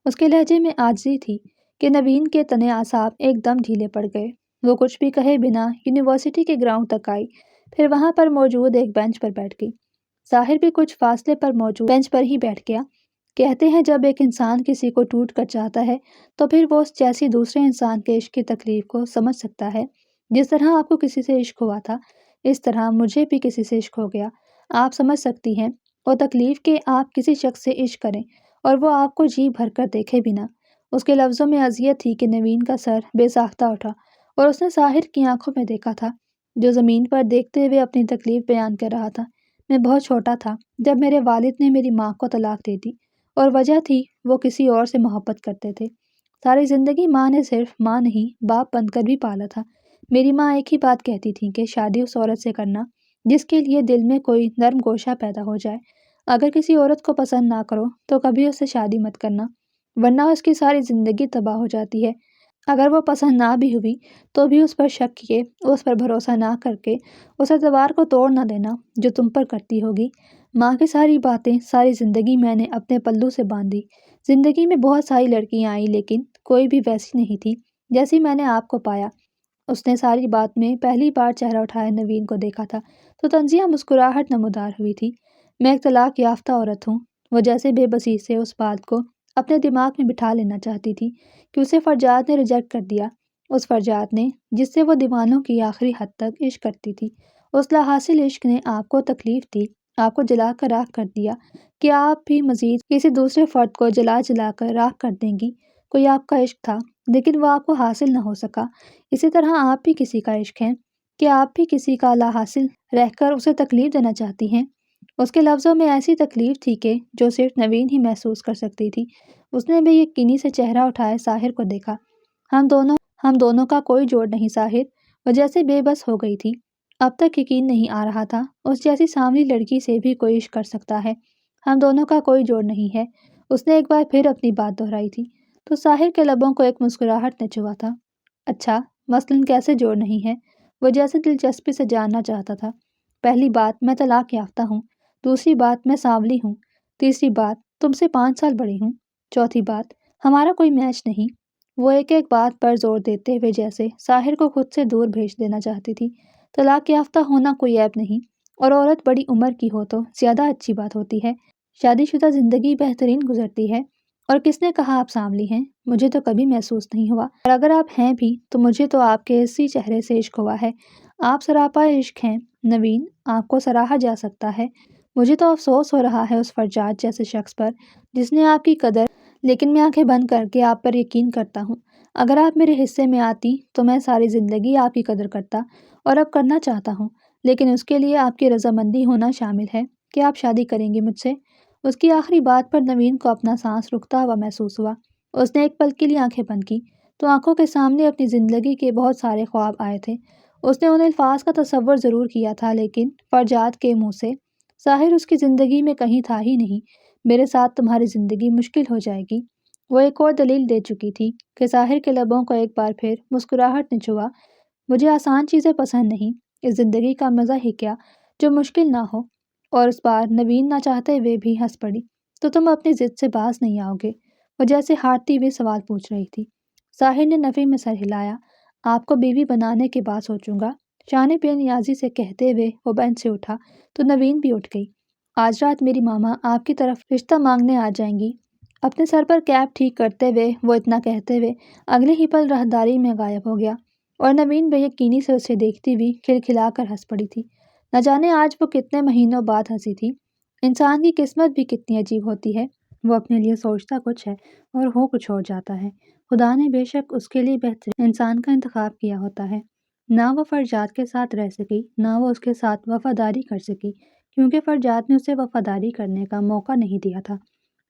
اس کے لہجے میں عاجزی تھی کہ نوین کے تنے اعصاب ایک دم ڈھیلے پڑ گئے۔ وہ کچھ بھی کہے بنا یونیورسٹی کے گراؤنڈ تک آئی، پھر وہاں پر موجود ایک بینچ پر بیٹھ گئی۔ ساحر بھی کچھ فاصلے پر موجود بینچ پر ہی بیٹھ گیا۔ کہتے ہیں جب ایک انسان کسی کو ٹوٹ کر چاہتا ہے تو پھر وہ اس جیسی دوسرے انسان کے عشق کی تکلیف کو سمجھ سکتا ہے۔ جس طرح آپ کو کسی سے عشق ہوا تھا، اس طرح مجھے بھی کسی سے عشق ہو گیا۔ آپ سمجھ سکتی ہیں وہ تکلیف کہ آپ کسی شخص سے عشق کریں اور وہ آپ کو جی بھر کر دیکھے بنا۔ اس کے لفظوں میں اذیت تھی کہ نوین کا سر بے ساختہ اٹھا اور اس نے ساحر کی آنکھوں میں دیکھا تھا جو زمین پر دیکھتے ہوئے اپنی تکلیف بیان کر رہا تھا۔ میں بہت چھوٹا تھا جب میرے والد نے میری ماں کو طلاق دے دی اور وجہ تھی وہ کسی اور سے محبت کرتے تھے۔ ساری زندگی ماں نے صرف ماں نہیں باپ بن کر بھی پالا تھا۔ میری ماں ایک ہی بات کہتی تھی کہ شادی اس عورت سے کرنا جس کے لیے دل میں کوئی نرم گوشہ پیدا ہو جائے۔ اگر کسی عورت کو پسند نہ کرو تو کبھی اس سے شادی مت کرنا، ورنہ اس کی ساری زندگی تباہ ہو جاتی ہے۔ اگر وہ پسند نہ بھی ہوئی تو بھی اس پر شک کیے، اس پر بھروسہ نہ کر کے اس اعتبار کو توڑ نہ دینا جو تم پر کرتی ہوگی۔ ماں کی ساری باتیں ساری زندگی میں نے اپنے پلوں سے باندھی۔ زندگی میں بہت ساری لڑکیاں آئیں لیکن کوئی بھی ویسی نہیں تھی جیسی میں نے آپ کو پایا۔ اس نے ساری بات میں پہلی بار چہرہ اٹھائے نوین کو دیکھا تھا تو تنزیہ مسکراہٹ نمودار ہوئی تھی۔ میں ایک طلاق یافتہ عورت ہوں۔ وہ جیسے بے بسی سے اس بات کو اپنے دماغ میں بٹھا لینا چاہتی تھی کہ اسے فرجاد نے ریجیکٹ کر دیا، اس فرجاد نے جس سے وہ دیوانوں کی آخری حد تک عشق کرتی تھی۔ اس لاحاصل عشق نے آپ کو تکلیف دی، آپ کو جلا کر راکھ کر دیا کہ آپ بھی مزید کسی دوسرے فرد کو جلا جلا کر راکھ کر دیں گی۔ کوئی آپ کا عشق تھا لیکن وہ آپ کو حاصل نہ ہو سکا۔ اسی طرح آپ بھی کسی کا عشق ہیں کہ آپ بھی کسی کا لاحاصل رہ کر اسے تکلیف دینا چاہتی ہیں۔ اس کے لفظوں میں ایسی تکلیف تھی کہ جو صرف نوین ہی محسوس کر سکتی تھی۔ اس نے بے یقینی سے چہرہ اٹھائے ساحر کو دیکھا۔ ہم دونوں کا کوئی جوڑ نہیں ساحر۔ وہ جیسے بے بس ہو گئی تھی۔ اب تک یقین نہیں آ رہا تھا اس جیسی سامری لڑکی سے بھی کوئی عشق کر سکتا ہے۔ ہم دونوں کا کوئی جوڑ نہیں ہے۔ اس نے ایک بار پھر اپنی بات دہرائی تھی تو ساحر کے لبوں کو ایک مسکراہٹ نے چھوا تھا۔ اچھا، مثلاً کیسے جوڑ نہیں ہے؟ وہ جیسے دلچسپی سے جاننا چاہتا تھا۔ پہلی بات، میں طلاق یافتہ ہوں۔ دوسری بات، میں سانولی ہوں۔ تیسری بات، تم سے 5 سال بڑی ہوں۔ چوتھی بات، ہمارا کوئی میچ نہیں۔ وہ ایک ایک بات پر زور دیتے ہوئے جیسے ساحر کو خود سے دور بھیج دینا چاہتی تھی۔ طلاق یافتہ ہونا کوئی عیب نہیں، اور عورت بڑی عمر کی ہو تو زیادہ اچھی بات ہوتی ہے۔ شادی شدہ زندگی بہترین گزرتی ہے۔ اور کس نے کہا آپ سانولی ہیں؟ مجھے تو کبھی محسوس نہیں ہوا، اور اگر آپ ہیں بھی تو مجھے تو آپ کے اسی چہرے سے عشق ہوا ہے۔ آپ سراپا عشق ہیں نوین، آپ کو سراہا جا سکتا ہے۔ مجھے تو افسوس ہو رہا ہے اس فرجاد جیسے شخص پر جس نے آپ کی قدر، لیکن میں آنکھیں بند کر کے آپ پر یقین کرتا ہوں۔ اگر آپ میرے حصے میں آتی تو میں ساری زندگی آپ کی قدر کرتا، اور اب کرنا چاہتا ہوں، لیکن اس کے لیے آپ کی رضامندی ہونا شامل ہے کہ آپ شادی کریں گی مجھ سے۔ اس کی آخری بات پر نوین کو اپنا سانس رکتا ہوا محسوس ہوا۔ اس نے ایک پل کے لیے آنکھیں بند کی تو آنکھوں کے سامنے اپنی زندگی کے بہت سارے خواب آئے تھے۔ اس نے ان الفاظ کا تصور ضرور کیا تھا لیکن فرجاد کے منہ سے ساحر اس کی زندگی میں کہیں تھا ہی نہیں۔ میرے ساتھ تمہاری زندگی مشکل ہو جائے گی، وہ ایک اور دلیل دے چکی تھی کہ ساحر کے لبوں کو ایک بار پھر مسکراہٹ نے چھوا۔ مجھے آسان چیزیں پسند نہیں، اس زندگی کا مزہ ہی کیا جو مشکل نہ ہو۔ اور اس بار نوین نہ چاہتے ہوئے بھی ہنس پڑی۔ تو تم اپنی ضد سے باز نہیں آؤ گے؟ وہ جیسے ہارتی ہوئے سوال پوچھ رہی تھی۔ ساحر نے نفی میں سر ہلایا۔ آپ کو بیوی بنانے کے بعد سوچوں گا، شاہ نے بے نیازی سے کہتے ہوئے وہ بینچ سے اٹھا تو نوین بھی اٹھ گئی۔ آج رات میری ماما آپ کی طرف رشتہ مانگنے آ جائیں گی۔ اپنے سر پر کیپ ٹھیک کرتے ہوئے وہ اتنا کہتے ہوئے اگلے ہی پل راہداری میں غائب ہو گیا، اور نوین بے یقینی سے اسے دیکھتی ہوئی کھلکھلا کر ہنس پڑی تھی۔ نہ جانے آج وہ کتنے مہینوں بعد ہنسی تھی۔ انسان کی قسمت بھی کتنی عجیب ہوتی ہے، وہ اپنے لیے سوچتا کچھ ہے اور ہو کچھ اور جاتا ہے۔ خدا نے بے شک اس کے لیے بہترین انسان کا انتخاب کیا ہوتا ہے۔ نہ وہ فرجاد کے ساتھ رہ سکی، نہ وہ اس کے ساتھ وفاداری کر سکی، کیونکہ فرجاد نے اسے وفاداری کرنے کا موقع نہیں دیا تھا،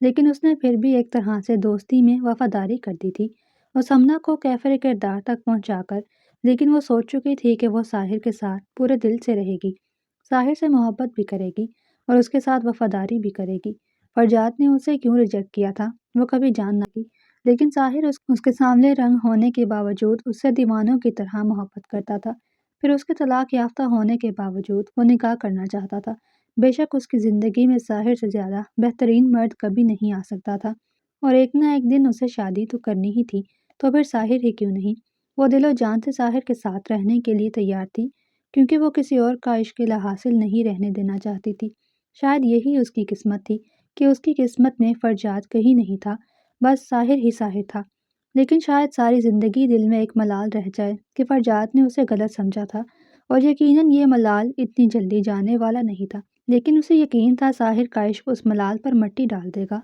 لیکن اس نے پھر بھی ایک طرح سے دوستی میں وفاداری کر دی تھی، اس ہمنا کو کیفر کردار تک پہنچا کر۔ لیکن وہ سوچ چکی تھی کہ وہ ساحر کے ساتھ پورے دل سے رہے گی، ساحر سے محبت بھی کرے گی اور اس کے ساتھ وفاداری بھی کرے گی۔ فرجاد نے اسے کیوں ریجیکٹ کیا تھا وہ کبھی جان نہ سکی، لیکن ساحر اس کے سامنے رنگ ہونے کے باوجود اس سے دیوانوں کی طرح محبت کرتا تھا۔ پھر اس کے طلاق یافتہ ہونے کے باوجود وہ نکاح کرنا چاہتا تھا۔ بے شک اس کی زندگی میں ساحر سے زیادہ بہترین مرد کبھی نہیں آ سکتا تھا، اور ایک نہ ایک دن اسے شادی تو کرنی ہی تھی، تو پھر ساحر ہی کیوں نہیں؟ وہ دل و جان سے ساحر کے ساتھ رہنے کے لیے تیار تھی، کیونکہ وہ کسی اور کا عشق لا حاصل نہیں رہنے دینا چاہتی تھی۔ شاید یہی اس کی قسمت تھی کہ اس کی قسمت میں فرجاد کہیں نہیں تھا، بس ساحر ہی ساحر تھا۔ لیکن شاید ساری زندگی دل میں ایک ملال رہ جائے کہ فرجاد نے اسے غلط سمجھا تھا، اور یقیناً یہ ملال اتنی جلدی جانے والا نہیں تھا، لیکن اسے یقین تھا ساحر کا عشق اس ملال پر مٹی ڈال دے گا۔